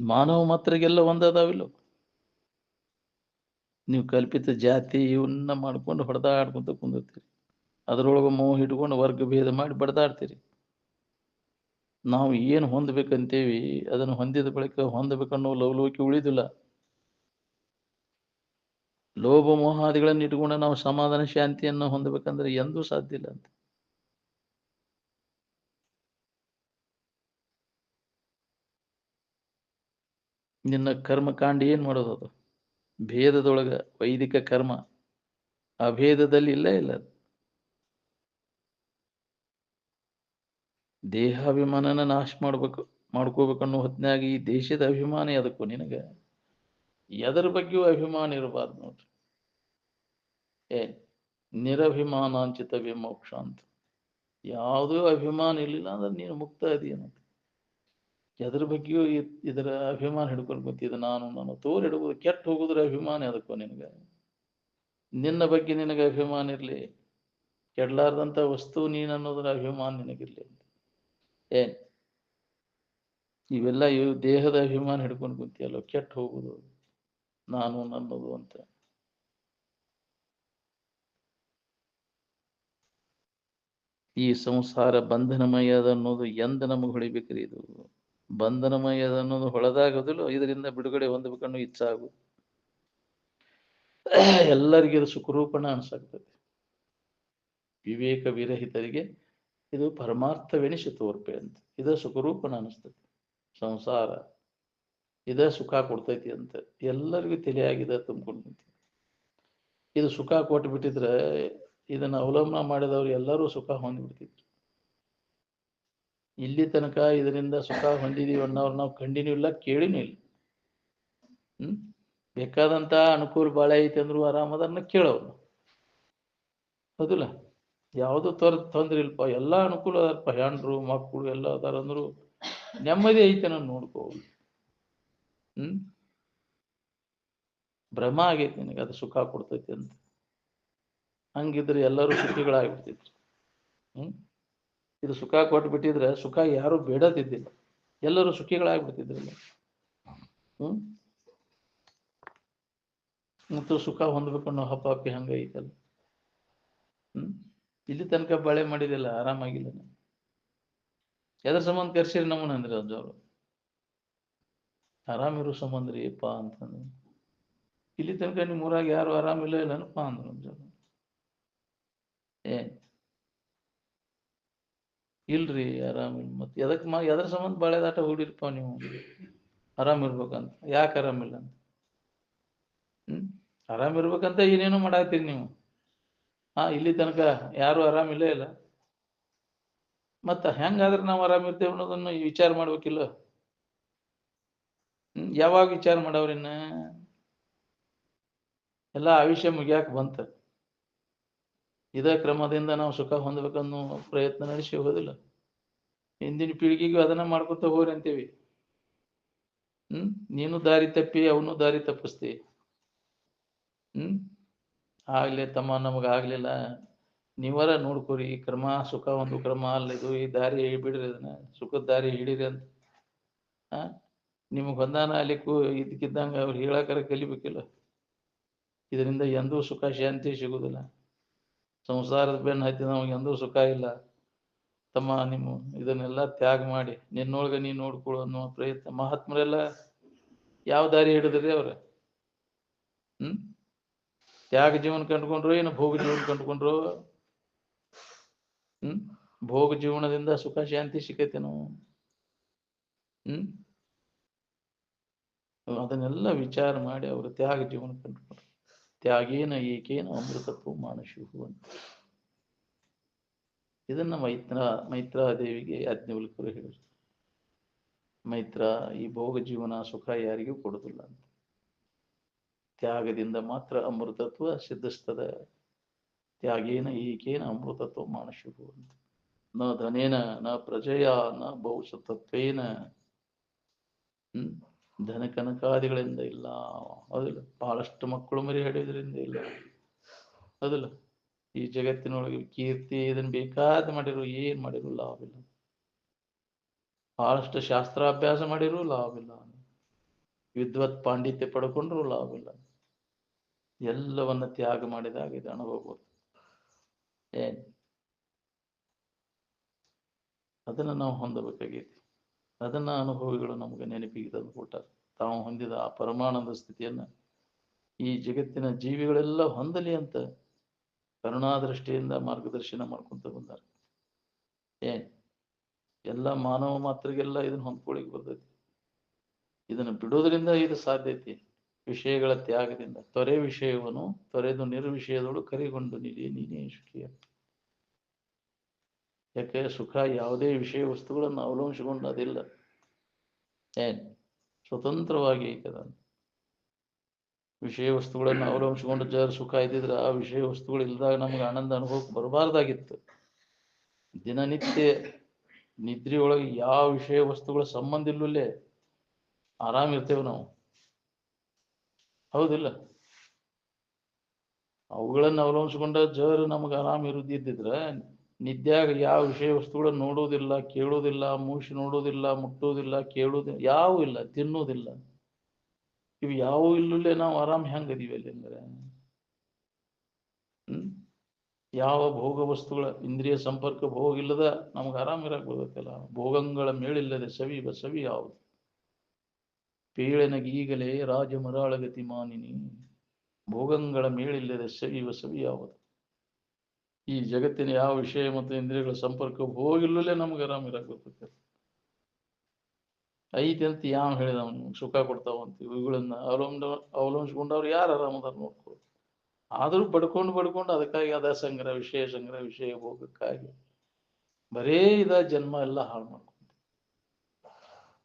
ಮಾನವ ಮಾತ್ರಗೆಲ್ಲ ಒಂದಾದಾವಿಲ್ಲ. ನೀವು ಕಲ್ಪಿತ ಜಾತಿ ಇವನ್ನ ಮಾಡ್ಕೊಂಡು ಹೊಡೆದಾಡ್ಕೊಂತ ಕುಂದಿರ್ತೀರಿ. ಅದರೊಳಗೆ ಮೋಹ ಹಿಡ್ಕೊಂಡು ವರ್ಗ ಭೇದ ಮಾಡಿ ಬಡ್ದಾಡ್ತೀರಿ. ನಾವು ಏನು ಹೊಂದ್ಬೇಕಂತೇವಿ ಅದನ್ನು ಹೊಂದಿದ ಬಳಿಕ ಹೊಂದಬೇಕನ್ನೋ ಲವಲವಿಕೆ ಉಳಿದಿಲ್ಲ. ಲೋಭ ಮೋಹಾದಿಗಳನ್ನು ಇಟ್ಕೊಂಡು ನಾವು ಸಮಾಧಾನ ಶಾಂತಿಯನ್ನು ಹೊಂದಬೇಕಂದ್ರೆ ಎಂದೂ ಸಾಧ್ಯ ಇಲ್ಲ ಅಂತ. ನಿನ್ನ ಕರ್ಮಕಾಂಡ ಏನ್ ಮಾಡೋದು? ಅದು ಭೇದದೊಳಗ ವೈದಿಕ ಕರ್ಮ, ಅಭೇದದಲ್ಲಿ ಇಲ್ಲ. ದೇಹಾಭಿಮಾನನ ನಾಶ ಮಾಡ್ಕೋಬೇಕನ್ನೋ ಹೊತ್ನಾಗ ಈ ದೇಶದ ಅಭಿಮಾನ ಎದಕ್ಕೂ ನಿನಗ ಎದರ ಬಗ್ಗೆಯೂ ಅಭಿಮಾನ ಇರಬಾರ್ದು ನೋಡ್ರಿ. ನಿರಭಿಮಾನಾಂಚಿತ ವಿಮೋಕ್ಷ ಅಂತ. ಯಾವುದೂ ಅಭಿಮಾನ ಇರಲಿಲ್ಲ ಅಂದ್ರೆ ನೀನು ಮುಕ್ತ ಅದೇನಂತ. ಎದ್ರ ಬಗ್ಗೆಯೂ ಇದರ ಅಭಿಮಾನ ಹಿಡ್ಕೊಂಡು ಗೊತ್ತಿದೆ. ನಾನು ತೋರ್ ಹಿಡ್ಬೋದು ಕೆಟ್ಟ ಹೋಗುದ್ರ ಅಭಿಮಾನ ಅದಕ್ಕೂ ನಿನಗ. ನಿನ್ನ ಬಗ್ಗೆ ನಿನಗೆ ಅಭಿಮಾನ ಇರಲಿ, ಕೆಡ್ಲಾರ್ದಂಥ ವಸ್ತು ನೀನು ಅನ್ನೋದ್ರ ಅಭಿಮಾನ ನಿನಗಿರ್ಲಿ ಅಂತ. ಇವೆಲ್ಲ ದೇಹದ ಅಭಿಮಾನ ಹಿಡ್ಕೊಂಡು ಕುಂತಿಯಲ್ಲ, ಕೆಟ್ಟ ಹೋಗುದು ನಾನು ನನ್ನದು ಅಂತ. ಈ ಸಂಸಾರ ಬಂಧನಮಯದ ಅನ್ನೋದು ಎಂದ ನಮಗೆ ಹೊಳಿಬೇಕ್ರಿ. ಇದು ಬಂಧನಮಯದ ಅನ್ನೋದು ಹೊಳೆದಾಗೋದಿಲ್ಲ. ಇದರಿಂದ ಬಿಡುಗಡೆ ಹೊಂದಬೇಕನ್ನೋ ಇಚ್ಛೆ ಆಗುದು. ಎಲ್ಲರಿಗೆ ಇದು ಸುಖರೂಪಣ ಅನ್ಸಾಗ್ತದೆ. ವಿವೇಕ ವಿರಹಿತರಿಗೆ ಇದು ಪರಮಾರ್ಥವೆನಿಸಿ ತೋರ್ಪೆ ಅಂತ. ಇದ ಸುಖರೂಪಣ ಅನಿಸ್ತದೆ. ಸಂಸಾರ ಇದ ಸುಖ ಕೊಡ್ತೈತಿ ಅಂತ ಎಲ್ಲರಿಗೂ ತಿಳಿಯಾಗಿದೆ, ತುಂಬಿಕೊಂಡು. ಇದು ಸುಖ ಕೊಟ್ಟು ಬಿಟ್ಟಿದ್ರೆ ಇದನ್ನ ಅವಲಂಬನ ಮಾಡಿದವರು ಎಲ್ಲರೂ ಸುಖ ಹೊಂದ್ಬಿಡ್ತಿದ್ರು. ಇಲ್ಲಿ ತನಕ ಇದರಿಂದ ಸುಖ ಹೊಂದಿದೀವಿ ಅನ್ನೋರು ನಾವು ಕಂಡಿನೂ ಇಲ್ಲ, ಕೇಳಿನೂ ಇಲ್ಲ. ಬೇಕಾದಂತ ಅನುಕೂಲ ಬಾಳೆ ಐತಿ ಅಂದ್ರು ಆರಾಮದನ್ನ ಕೇಳೋರು. ಹೌದಿಲ್ಲ? ಯಾವುದು ತೊಂದ್ರೆ ಇಲ್ಪ, ಎಲ್ಲಾ ಅನುಕೂಲ ಅದಾರಪ್ಪ, ಹೆಂಡ್ರು ಮಕ್ಕಳು ಎಲ್ಲ ಅದಾರ ಅಂದ್ರು ನೆಮ್ಮದಿ ಐತೆ ನಾನು ನೋಡ್ಕೋ. ಭ್ರಮ ಆಗೈತಿ ನಿನಗೆ ಅದು ಸುಖ ಕೊಡ್ತೈತಿ ಅಂತ. ಹಂಗಿದ್ರೆ ಎಲ್ಲರೂ ಸುಖಿಗಳಾಗ್ಬಿಡ್ತಿದ್ರು. ಇದು ಸುಖ ಕೊಟ್ಟು ಬಿಟ್ಟಿದ್ರೆ ಸುಖ ಯಾರು ಬೇಡದಿದ್ದಿಲ್ಲ, ಎಲ್ಲರೂ ಸುಖಿಗಳಾಗ್ಬಿಡ್ತಿದ್ರಲ್ಲ. ಮತ್ತು ಸುಖ ಹೊಂದ್ಬೇಕನ್ನೋ ಹಪ್ಪಾಪಿ ಹಂಗ ಐತಲ್ಲ. ಇಲ್ಲಿ ತನಕ ಬಳೆ ಮಾಡಿದಿಲ್ಲ, ಆರಾಮಾಗಿಲ್ಲ. ಎದ್ರ ಸಂಬಂಧ ಕರ್ಸಿರಿ ನಮ್ಮನ್ನ ಅಂದ್ರೆ ಅಜ್ಜವ್ರು ಆರಾಮಿರೋ ಸಂಬಂಧ ರೀ ಅಪ್ಪ ಅಂತಂದ್ರೆ. ಇಲ್ಲಿ ತನಕ ನಿಮ್ಮ ಊರಾಗ ಯಾರು ಆರಾಮಿಲ್ಲ ಇಲ್ಲನಪ್ಪ ಅಂದ್ರು ಅಜ್ಜವ್ರು. ಇಲ್ರಿ ಆರಾಮಿಲ್ಲ. ಮತ್ತೆ ಎದ್ರ ಸಂಬಂಧ ಬಾಳೆದಾಟ ಹೂಡಿರ್ಪ ನೀವು? ಆರಾಮಿರ್ಬೇಕಂತ. ಯಾಕೆ ಆರಾಮಿಲ್ಲ ಅಂತ? ಆರಾಮಿರ್ಬೇಕಂತ ಏನೇನೋ ಮಾಡಾಕ್ತೀರಿ ನೀವು. ಇಲ್ಲಿ ತನಕ ಯಾರು ಆರಾಮಿಲ್ಲ ಇಲ್ಲ. ಮತ್ತ ಹೆಂಗಾದ್ರೆ ನಾವು ಆರಾಮಿರ್ತೇವೆ ಅನ್ನೋದನ್ನು ವಿಚಾರ ಮಾಡ್ಬೇಕಿಲ್ಲ? ಯಾವಾಗ ವಿಚಾರ ಮಾಡವ್ರಿನ್ನ? ಎಲ್ಲ ಆಯುಷ್ಯ ಮುಗಿಯಾಕ ಬಂತ. ಇದೇ ಕ್ರಮದಿಂದ ನಾವು ಸುಖ ಹೊಂದಬೇಕನ್ನೋ ಪ್ರಯತ್ನ ನಡೆಸಿ ಹೋಗೋದಿಲ್ಲ. ಹಿಂದಿನ ಪೀಳಿಗೆಗೂ ಅದನ್ನ ಮಾಡ್ಕೊತ ಹೋಗ್ರಿ ಅಂತೇವಿ. ನೀನು ದಾರಿ ತಪ್ಪಿ ಅವನು ದಾರಿ ತಪ್ಪಿಸ್ತಿ. ಆಗ್ಲಿ ತಮ್ಮ, ನಮಗ ಆಗ್ಲಿಲ್ಲ, ನೀವರ ನೋಡ್ಕೊರಿ, ಕ್ರಮ ಸುಖ ಒಂದು ಕ್ರಮ ಅಲ್ಲ ಇದು, ಈ ದಾರಿ ಬಿಡ್ರಿ, ಅದನ್ನ ಸುಖದ ದಾರಿ ಹಿಡೀರಿ ಅಂತ ನಿಮಗ್ ಹೊಂದಾನ ಅಲಿಕ್ಕೂ ಇದಕ್ಕಿದ್ದಂಗ ಅವ್ರು ಹೇಳಾಕರ ಕಲಿಬೇಕಿಲ್ಲ. ಇದರಿಂದ ಎಂದೂ ಸುಖ ಶಾಂತಿ ಸಿಗುದಿಲ್ಲ. ಸಂಸಾರದ ಬೆನ್ನು ಹತ್ತಿ ನಮಗೆ ಎಂದೂ ಸುಖ ಇಲ್ಲ. ತಮ್ಮ, ನಿಮ್ಮ ಇದನ್ನೆಲ್ಲ ತ್ಯಾಗ ಮಾಡಿ ನಿನ್ನೊಳಗ ನೀ ನೋಡ್ಕೊಳ್ಳೋ ಅನ್ನೋ ಪ್ರಯತ್ನ. ಮಹಾತ್ಮರೆಲ್ಲ ಯಾವ ದಾರಿ ಹಿಡಿದ್ರಿ ಅವ್ರ? ತ್ಯಾಗ ಜೀವನ ಕಂಡುಕೊಂಡ್ರು ಏನು ಭೋಗ ಜೀವನ ಕಂಡುಕೊಂಡ್ರು? ಭೋಗ ಜೀವನದಿಂದ ಸುಖ ಶಾಂತಿ ಸಿಕ್ಕೈತೇನು? ಅದನ್ನೆಲ್ಲ ವಿಚಾರ ಮಾಡಿ ಅವರು ತ್ಯಾಗ ಜೀವನ ಕಂಡುಕೊಂಡ್ರು. ತ್ಯಾಗೇನ ಏಕೇನ ಅಮೃತತ್ವ ಮಾನಶು ಅಂತ. ಇದನ್ನ ಮೈತ್ರಾದೇವಿಗೆ ಯಾಜ್ಞವಲ್ಕ್ಯರು ಹೇಳಿದ್ರು. ಮೈತ್ರ, ಈ ಭೋಗ ಜೀವನ ಸುಖ ಯಾರಿಗೂ ಕೊಡುದಿಲ್ಲ ಅಂತ. ತ್ಯಾಗದಿಂದ ಮಾತ್ರ ಅಮೃತತ್ವ ಸಿದ್ಧಿಸ್ತದ. ತ್ಯಾಗೇನ ಏಕೇನ ಅಮೃತತ್ವ ಮಾನಶು ಅಂತ. ನ ಧನೇನ ನ ಪ್ರಜೆಯ ನ ಬಹುಶತತ್ವೇನ. ಧನ ಕನಕಾದಿಗಳಿಂದ ಇಲ್ಲ. ಹೌದಿಲ್ಲ? ಬಹಳಷ್ಟು ಮಕ್ಕಳು ಮರಿ ಹಡಿಯೋದ್ರಿಂದ ಇಲ್ಲ. ಹೌದಿಲ್ಲ? ಈ ಜಗತ್ತಿನೊಳಗೆ ಕೀರ್ತಿ ಇದನ್ನ ಬೇಕಾದ ಮಾಡಿರು, ಏನ್ ಮಾಡಿರು ಲಾಭವಿಲ್ಲ. ಬಹಳಷ್ಟು ಶಾಸ್ತ್ರಾಭ್ಯಾಸ ಮಾಡಿರು ಲಾಭವಿಲ್ಲ. ವಿದ್ವತ್ ಪಾಂಡಿತ್ಯ ಪಡ್ಕೊಂಡ್ರು ಲಾಭವಿಲ್ಲ. ಎಲ್ಲವನ್ನ ತ್ಯಾಗ ಮಾಡಿದಾಗ ಇದು ಅನುಭವ. ಅದನ್ನ ನಾವು ಹೊಂದಬೇಕಾಗೈತಿ. ಅದನ್ನ ಅನುಭವಿಗಳು ನಮಗೆ ನೆನಪಿಗೆ ತಂದು ಕೊಟ್ಟಾರ. ತಾವು ಹೊಂದಿದ ಆ ಪರಮಾನಂದ ಸ್ಥಿತಿಯನ್ನ ಈ ಜಗತ್ತಿನ ಜೀವಿಗಳೆಲ್ಲ ಹೊಂದಲಿ ಅಂತ ಕರುಣಾದೃಷ್ಟಿಯಿಂದ ಮಾರ್ಗದರ್ಶನ ಮಾಡ್ಕೊಂತ ಬಂದಾರ. ಎಲ್ಲ ಮಾನವ ಮಾತ್ರಗೆಲ್ಲ ಇದನ್ನ ಹೊಂದ್ಕೊಳಿಕ್ ಬರ್ತೈತಿ. ಇದನ್ನು ಬಿಡೋದ್ರಿಂದ ಇದು ಸಾಧ್ಯತೆ. ವಿಷಯಗಳ ತ್ಯಾಗದಿಂದ ತೊರೆ ವಿಷಯವನ್ನು ತೊರೆದು ನಿರ್ವಿಷಯದೊಳು ಕರಿಗೊಂಡು ನೀನೇ ಸುಖಿಯ. ಯಾಕೆ ಸುಖ ಯಾವುದೇ ವಿಷಯ ವಸ್ತುಗಳನ್ನು ಅವಲಂಬಿಸಿಕೊಂಡು ಅದಿಲ್ಲ. ಸ್ವತಂತ್ರವಾಗಿ ಐತದ. ವಿಷಯ ವಸ್ತುಗಳನ್ನು ಅವಲಂಬಿಸಿಕೊಂಡು ಜರ್ ಸುಖ ಇದ್ದಿದ್ರೆ ಆ ವಿಷಯ ವಸ್ತುಗಳು ಇಲ್ದಾಗ ನಮ್ಗೆ ಆನಂದ ಅನುಭವಕ್ಕೆ ಬರಬಾರ್ದಾಗಿತ್ತು. ದಿನನಿತ್ಯ ನಿದ್ರೆಯೊಳಗೆ ಯಾವ ವಿಷಯ ವಸ್ತುಗಳ ಸಂಬಂಧ ಇಲ್ಲೇ ಆರಾಮ್ ಇರ್ತೇವೆ ನಾವು. ಹೌದಿಲ್ಲ? ಅವುಗಳನ್ನು ಅವಲಂಬಿಸಿಕೊಂಡ ಜರ್ ನಮ್ಗೆ ಆರಾಮ್ ಇರುದಿದ್ರ ನಿದ್ಯಾಗ ಯಾವ ವಿಷಯ ವಸ್ತುಗಳನ್ನು ನೋಡೋದಿಲ್ಲ, ಕೇಳೋದಿಲ್ಲ, ಮೂಸಿ ನೋಡೋದಿಲ್ಲ, ಮುಟ್ಟೋದಿಲ್ಲ, ಕೇಳೋದಿಲ್ಲ, ಯಾವೂ ಇಲ್ಲ, ತಿನ್ನೋದಿಲ್ಲ. ಇವು ಯಾವೂ ಇಲ್ಲೇ ನಾವು ಆರಾಮ್ ಹೆಂಗದೀವಿ ಅಲ್ಲಿ ಅಂದ್ರೆ? ಯಾವ ಭೋಗ ವಸ್ತುಗಳ ಇಂದ್ರಿಯ ಸಂಪರ್ಕ ಭೋಗ ಇಲ್ಲದ ನಮ್ಗೆ ಆರಾಮ್ ಇರಕ್ ಬರ್ತೈತಲ್ಲ. ಭೋಗಗಳ ಮೇಳಿಲ್ಲದೆ ಸವಿ ಬಸವಿ ಯಾವುದು? ಪೇಳನಗೀಗಲೇ ರಾಜ ಮರಾಳಗತಿ ಮಾನಿನಿ. ಭೋಗಗಳ ಮೇಳಿಲ್ಲದೆ ಸವಿ ಬಸವಿ ಯಾವುದು? ಈ ಜಗತ್ತಿನ ಯಾವ ವಿಷಯ ಮತ್ತು ಇಂದ್ರಿಯಗಳ ಸಂಪರ್ಕ ಹೋಗಿಲ್ಲೇ ನಮ್ಗೆ ಆರಾಮ್ ಇರಕ್ ಬರ್ತೈತೆ. ಐತಿ ಅಂತ ಯಾವ ಹೇಳಿದವನು ಸುಖ ಕೊಡ್ತಾವಂತ. ಇವುಗಳನ್ನ ಅವಲಂಬಿಸ್ಕೊಂಡವ್ರು ಯಾರು ಆರಾಮದಾರ ನೋಡ್ಕೊ. ಆದ್ರೂ ಬಡ್ಕೊಂಡು ಅದಕ್ಕಾಗಿ ಅದ ಸಂಗ್ರಹ, ವಿಷಯ ಸಂಗ್ರಹ, ವಿಷಯ ಭೋಗಕ್ಕಾಗಿ ಬರೇ ಇದ ಜನ್ಮ ಎಲ್ಲ ಹಾಳು ಮಾಡ್ಕೊಂಡು.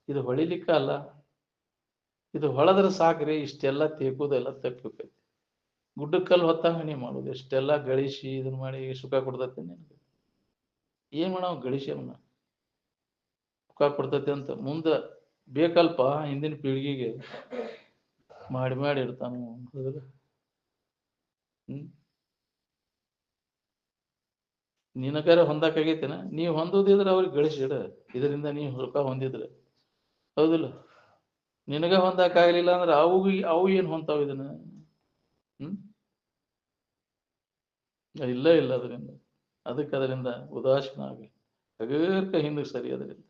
ಇದು ಹೊಳಿಲಿಕ್ಕಲ್ಲ. ಇದು ಹೊಳದ್ರೆ ಸಾಕ್ರಿ, ಇಷ್ಟೆಲ್ಲ ತೇಕೋದೆಲ್ಲ ತಪ್ಪಬೇಕೈತಿ. ಗುಡ್ಡಕ್ಕಲ್ಲಿ ಹೊತ್ತಂಗ ನೀ ಮಾಡೋದು. ಇಷ್ಟೆಲ್ಲ ಗಳಿಸಿ ಇದನ್ನ ಮಾಡಿ ಸುಖ ಕೊಡ್ತೈತಿ ನಿನಗೆ? ಏನ್ ಮಾಡವ ಗಳಿಸಿ ಅವನ್ನ ಸುಖ ಕೊಡ್ತೈತಿ ಅಂತ ಮುಂದೆ ಬೇಕಲ್ಪ ಹಿಂದಿನ ಪೀಳಿಗೆಗೆ ಮಾಡಿ ಇರ್ತಾನ. ನಿನಗಾರ ಹೊಂದಾಕಾಗೈತೇನ? ನೀವು ಹೊಂದೋದಿದ್ರೆ ಅವ್ರಿಗೆ ಗಳಿಸಿಡ. ಇದರಿಂದ ನೀವು ಸುಖ ಹೊಂದಿದ್ರೆ. ಹೌದಿಲ್ಲ? ನಿನಗ ಹೊಂದಾಕಾಗ್ಲಿಲ್ಲ ಅಂದ್ರೆ ಅವು ಏನ್ ಹೊಂತಾವ ಇದನ್ನ? ಇಲ್ಲ ಅದರಿಂದ. ಅದರಿಂದ ಉದಾಸೀನ ಆಗಲಿ, ಹಗರ್ಕ ಹಿಂದಕ್ಕೆ ಸರಿ. ಅದರಿಂದ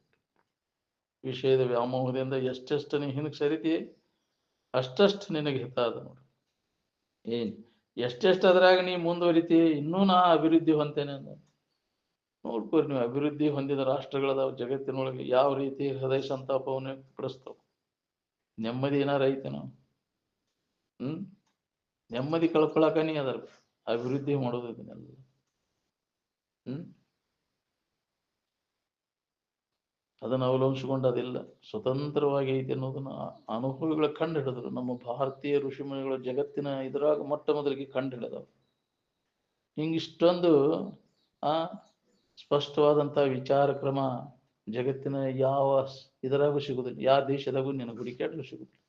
ವಿಷಯದ ವ್ಯಾಮೋಹದಿಂದ ಎಷ್ಟೆಷ್ಟು ನೀ ಹಿಂದಕ್ಕೆ ಸರಿತಿ ಅಷ್ಟಷ್ಟು ನಿನಗೆ ಹಿತ ಅದ ನೋಡು. ಎಷ್ಟೆಷ್ಟು ಅದ್ರಾಗ ನೀ ಮುಂದುವರಿತಿ, ಇನ್ನೂ ನಾ ಅಭಿವೃದ್ಧಿ ಹೊಂತೇನೆ ಅಂದ ನೋಡ್ಕೋರಿ. ನೀವು ಅಭಿವೃದ್ಧಿ ಹೊಂದಿದ ರಾಷ್ಟ್ರಗಳದಾವ ಜಗತ್ತಿನೊಳಗೆ. ಯಾವ ರೀತಿ ಹೃದಯ ಸಂತಾಪವನ್ನು ಪಡಿಸ್ತಾವ. ನೆಮ್ಮದಿ ಏನಾರ ಐತೆನೋ? ನೆಮ್ಮದಿ ಕಳ್ಕೊಳಕ ನೀ ಅದರ ಅಭಿವೃದ್ಧಿ ಮಾಡೋದು ಇದನ್ನೆಲ್ಲ. ಅದನ್ನು ಅವಲಂಬಿಸಿಕೊಂಡು ಅದಿಲ್ಲ, ಸ್ವತಂತ್ರವಾಗಿ ಐತೆ ಅನ್ನೋದನ್ನ ಅನುಭವಿಗಳ ಕಂಡು ಹಿಡಿದ್ರು. ನಮ್ಮ ಭಾರತೀಯ ಋಷಿಮುನಿಗಳು ಜಗತ್ತಿನ ಇದ್ರಾಗ ಮೊಟ್ಟ ಮೊದಲಿಗೆ ಕಂಡು ಹಿಡಿದವು. ಹಿಂಗಿಷ್ಟೊಂದು ಸ್ಪಷ್ಟವಾದಂತಹ ವಿಚಾರ ಕ್ರಮ ಜಗತ್ತಿನ ಯಾವ ಇದರಾಗೂ ಸಿಗುದಿಲ್ಲ, ಯಾವ ದೇಶದಾಗೂ ನಿನಗೆ ಹುಡುಕ್ಯಾಡ್ರೂ ಸಿಗುದಿಲ್ಲ.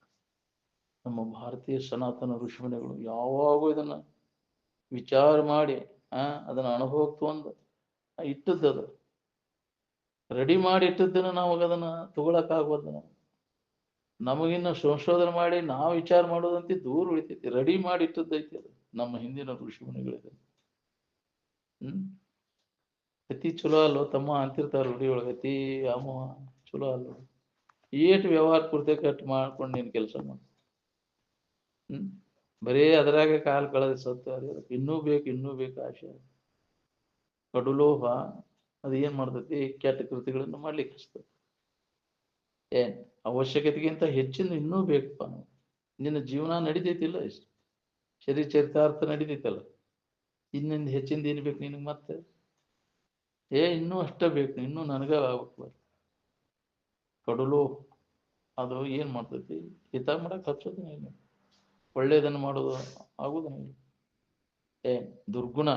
ನಮ್ಮ ಭಾರತೀಯ ಸನಾತನ ಋಷಿಮುನಿಗಳು ಯಾವಾಗೂ ಇದನ್ನ ವಿಚಾರ ಮಾಡಿ ಅದನ್ನ ಅನುಭವಕ್ಕೆ ಒಂದು ಇಟ್ಟದ್ದದು, ರೆಡಿ ಮಾಡಿ ಇಟ್ಟದ್ದನ್ನು ನಾವು ಅದನ್ನ ತಗೊಳಕ್ಕಾಗ್ಬೋದು. ನಮಗಿನ್ನ ಸಂಶೋಧನೆ ಮಾಡಿ ನಾವು ವಿಚಾರ ಮಾಡೋದಂತೆ ದೂರ ಉಳಿತೈತಿ. ರೆಡಿ ಮಾಡಿ ಇಟ್ಟದ್ದೈತಿ ಅದು ನಮ್ಮ ಹಿಂದಿನ ಋಷಿಮುನಿಗಳಿದೆ. ಅತಿ ಚಲೋ ಅಲ್ಲೋ ತಮ್ಮ ಅಂತಿರ್ತಾರ ರೂಢಿಯೊಳಗೆ, ಅತಿ ವ್ಯಾಮೋಹ ಚಲೋ ಅಲ್ಲೋ. ಏಟು ವ್ಯವಹಾರ ಪೂರ್ತಿ ಕಟ್ ಮಾಡ್ಕೊಂಡು ನೀನು ಕೆಲಸ ಮಾಡ. ಬರೀ ಅದರಾಗೆ ಕಾಲ ಕಳೆದ ಸತ್ತು ಇನ್ನೂ ಬೇಕು ಆಶೆ. ಕಡುಲೋಹ ಅದು ಏನ್ ಮಾಡ್ತೈತಿ, ಕೆಟ್ಟ ಕೃತಿಗಳನ್ನು ಮಾಡ್ಲಿಕ್ಕೆ ಹಚ್ತದೆ. ಅವಶ್ಯಕತೆಗಿಂತ ಹೆಚ್ಚಿನ ಇನ್ನೂ ಬೇಕಪ್ಪ. ನಿನ್ನ ಜೀವನ ನಡಿತೈತಿಲ್ಲ, ಶರೀರ ಚರಿತಾರ್ಥ ನಡಿತೈತಲ್ಲ, ಇನ್ನೊಂದು ಹೆಚ್ಚಿಂದ ಏನ್ ಬೇಕು ನಿನಗೆ? ಮತ್ತೆ ಇನ್ನೂ ಅಷ್ಟ ಬೇಕು, ಇನ್ನೂ ನನಗ ಆಗ್ಬೇಕು. ಕಡುಲು ಅದು ಏನ್ ಮಾಡ್ತೈತಿ, ಹಿತ ಮಾಡಕ್ ಹಚ್ಚೋದನ್ನ ಇಲ್ಲ, ಒಳ್ಳೇದನ್ನು ಮಾಡೋದು ಆಗುದನ್ನ ಇಲ್ಲ. ದುರ್ಗುಣ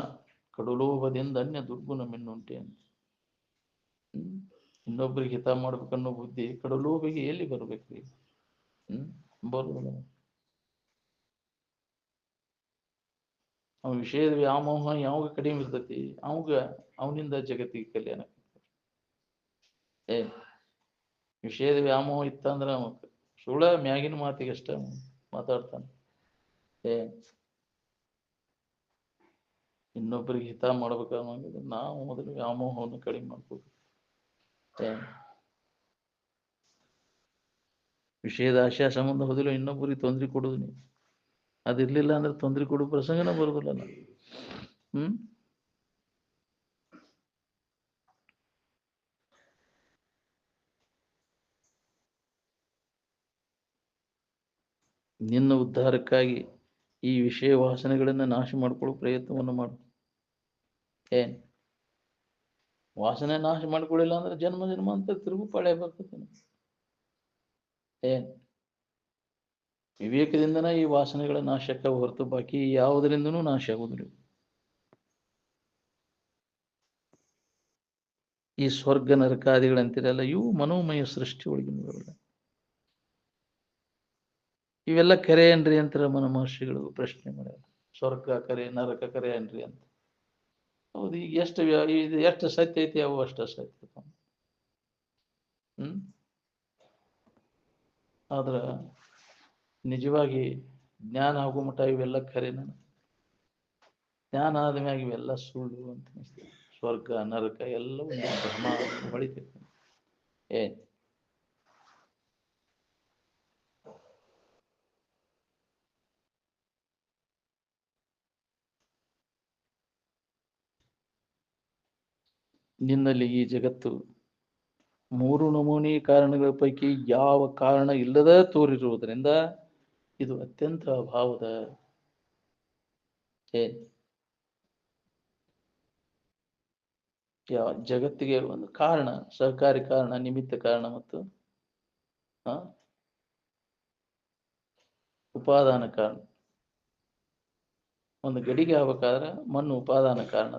ಕಡುಲೋಭದಿಂದ ಅನ್ಯ ದುರ್ಗುಣ ಮಿನ್ನುಂಟೆ ಅಂತ. ಇನ್ನೊಬ್ರಿಗೆ ಹಿತ ಮಾಡ್ಬೇಕನ್ನೋ ಬುದ್ಧಿ ಕಡುಲೋಭಿಗೆ ಎಲ್ಲಿ ಬರ್ಬೇಕ್ರಿ? ಬರುದಿಲ್ಲ. ಅವ ವಿಷಯದ ವ್ಯಾಮೋಹ ಯಾವಾಗ ಕಡಿಮೆ ಇರ್ತೈತಿ, ಅವನಿಂದ ಜಗತ್ತಿಗೆ ಕಲ್ಯಾಣ. ವಿಷಯದ ವ್ಯಾಮೋಹ ಇತ್ತಂದ್ರ ಅವ ಸುಳ್ಳ ಮ್ಯಾಗಿನ ಮಾತಿಗೆ ಅಷ್ಟ ಮಾತಾಡ್ತಾನೆ. ಇನ್ನೊಬ್ಬರಿಗೆ ಹಿತ ಮಾಡ್ಬೇಕನ್ನೋದು ನಾವು ಮೊದಲು ವ್ಯಾಮೋಹವನ್ನು ಕಡಿಮೆ ಮಾಡ್ಬೇಕು. ವಿಷಯದ ಆಶಯ ಸಂಬಂಧ ಹೋದಿಲ್ಲ, ಇನ್ನೊಬ್ಬರಿಗೆ ತೊಂದರೆ ಕೊಡುದು. ನೀವು ಅದಿರ್ಲಿಲ್ಲ ಅಂದ್ರೆ ತೊಂದರೆ ಕೊಡೋ ಪ್ರಸಂಗನ ಬರುದಿಲ್ಲ. ನಿನ್ನ ಉದ್ಧಾರಕ್ಕಾಗಿ ಈ ವಿಷಯ ವಾಸನೆಗಳನ್ನ ನಾಶ ಮಾಡ್ಕೊಳ್ಳೋ ಪ್ರಯತ್ನವನ್ನು ಮಾಡು. ವಾಸನೆ ನಾಶ ಮಾಡ್ಕೊಳ್ಳಿಲ್ಲ ಅಂದ್ರೆ ಜನ್ಮ ಜನ್ಮ ಅಂತ ತಿರುಗು ಪಾಳೆ ಬರ್ತದೆ. ವಿವೇಕದಿಂದನ ಈ ವಾಸನೆಗಳ ನಾಶಕ್ಕ ಹೊರತು ಬಾಕಿ ಯಾವುದರಿಂದನೂ ನಾಶ ಆಗುವುದಿಲ್ಲ. ಈ ಸ್ವರ್ಗ ನರಕಾದಿಗಳಂತಿರಲ್ಲ, ಇವು ಮನೋಮಯ ಸೃಷ್ಟಿ ಒಳಗಿನ. ಇವೆಲ್ಲ ಕರೆ ಏನ್ರಿ ಅಂತ ಮನ ಮಹರ್ಷಿಗಳು ಪ್ರಶ್ನೆ ಮಾಡ್ಯಾರ. ಸ್ವರ್ಗ ಕರೆ, ನರಕ ಕರೆ ಏನ್ರಿ ಅಂತ. ಹೌದು, ಈಗ ಎಷ್ಟು ಸತ್ಯ ಐತಿ ಅವು ಅಷ್ಟ ಸತ್ಯ. ಆದ್ರ ನಿಜವಾಗಿ ಜ್ಞಾನ ಆಗೋ ಮಟ್ಟ ಇವೆಲ್ಲ ಖರೇನ? ಜ್ಞಾನ ಆದ್ಮ್ಯಾಗ ಇವೆಲ್ಲ ಸುಳ್ಳು ಅಂತ ಅನಿಸ್ತದೆ. ಸ್ವರ್ಗ ನರಕ ಎಲ್ಲವೂ ಭ್ರಮ ಹೊಳಿತೈತೆ. ನಿನ್ನಲ್ಲಿ ಈ ಜಗತ್ತು ಮೂರು ನಮೂನಿ ಕಾರಣಗಳ ಪೈಕಿ ಯಾವ ಕಾರಣ ಇಲ್ಲದ ತೋರಿರುವುದರಿಂದ ಇದು ಅತ್ಯಂತ ಅಭಾವದ. ಜಗತ್ತಿಗೆ ಒಂದು ಕಾರಣ, ಸಹಕಾರಿ ಕಾರಣ, ನಿಮಿತ್ತ ಕಾರಣ ಮತ್ತು ಉಪಾದಾನ ಕಾರಣ. ಒಂದು ಗಡಿಗೆ ಆಗ್ಬೇಕಾದ್ರೆ ಮಣ್ಣು ಉಪಾದಾನ ಕಾರಣ,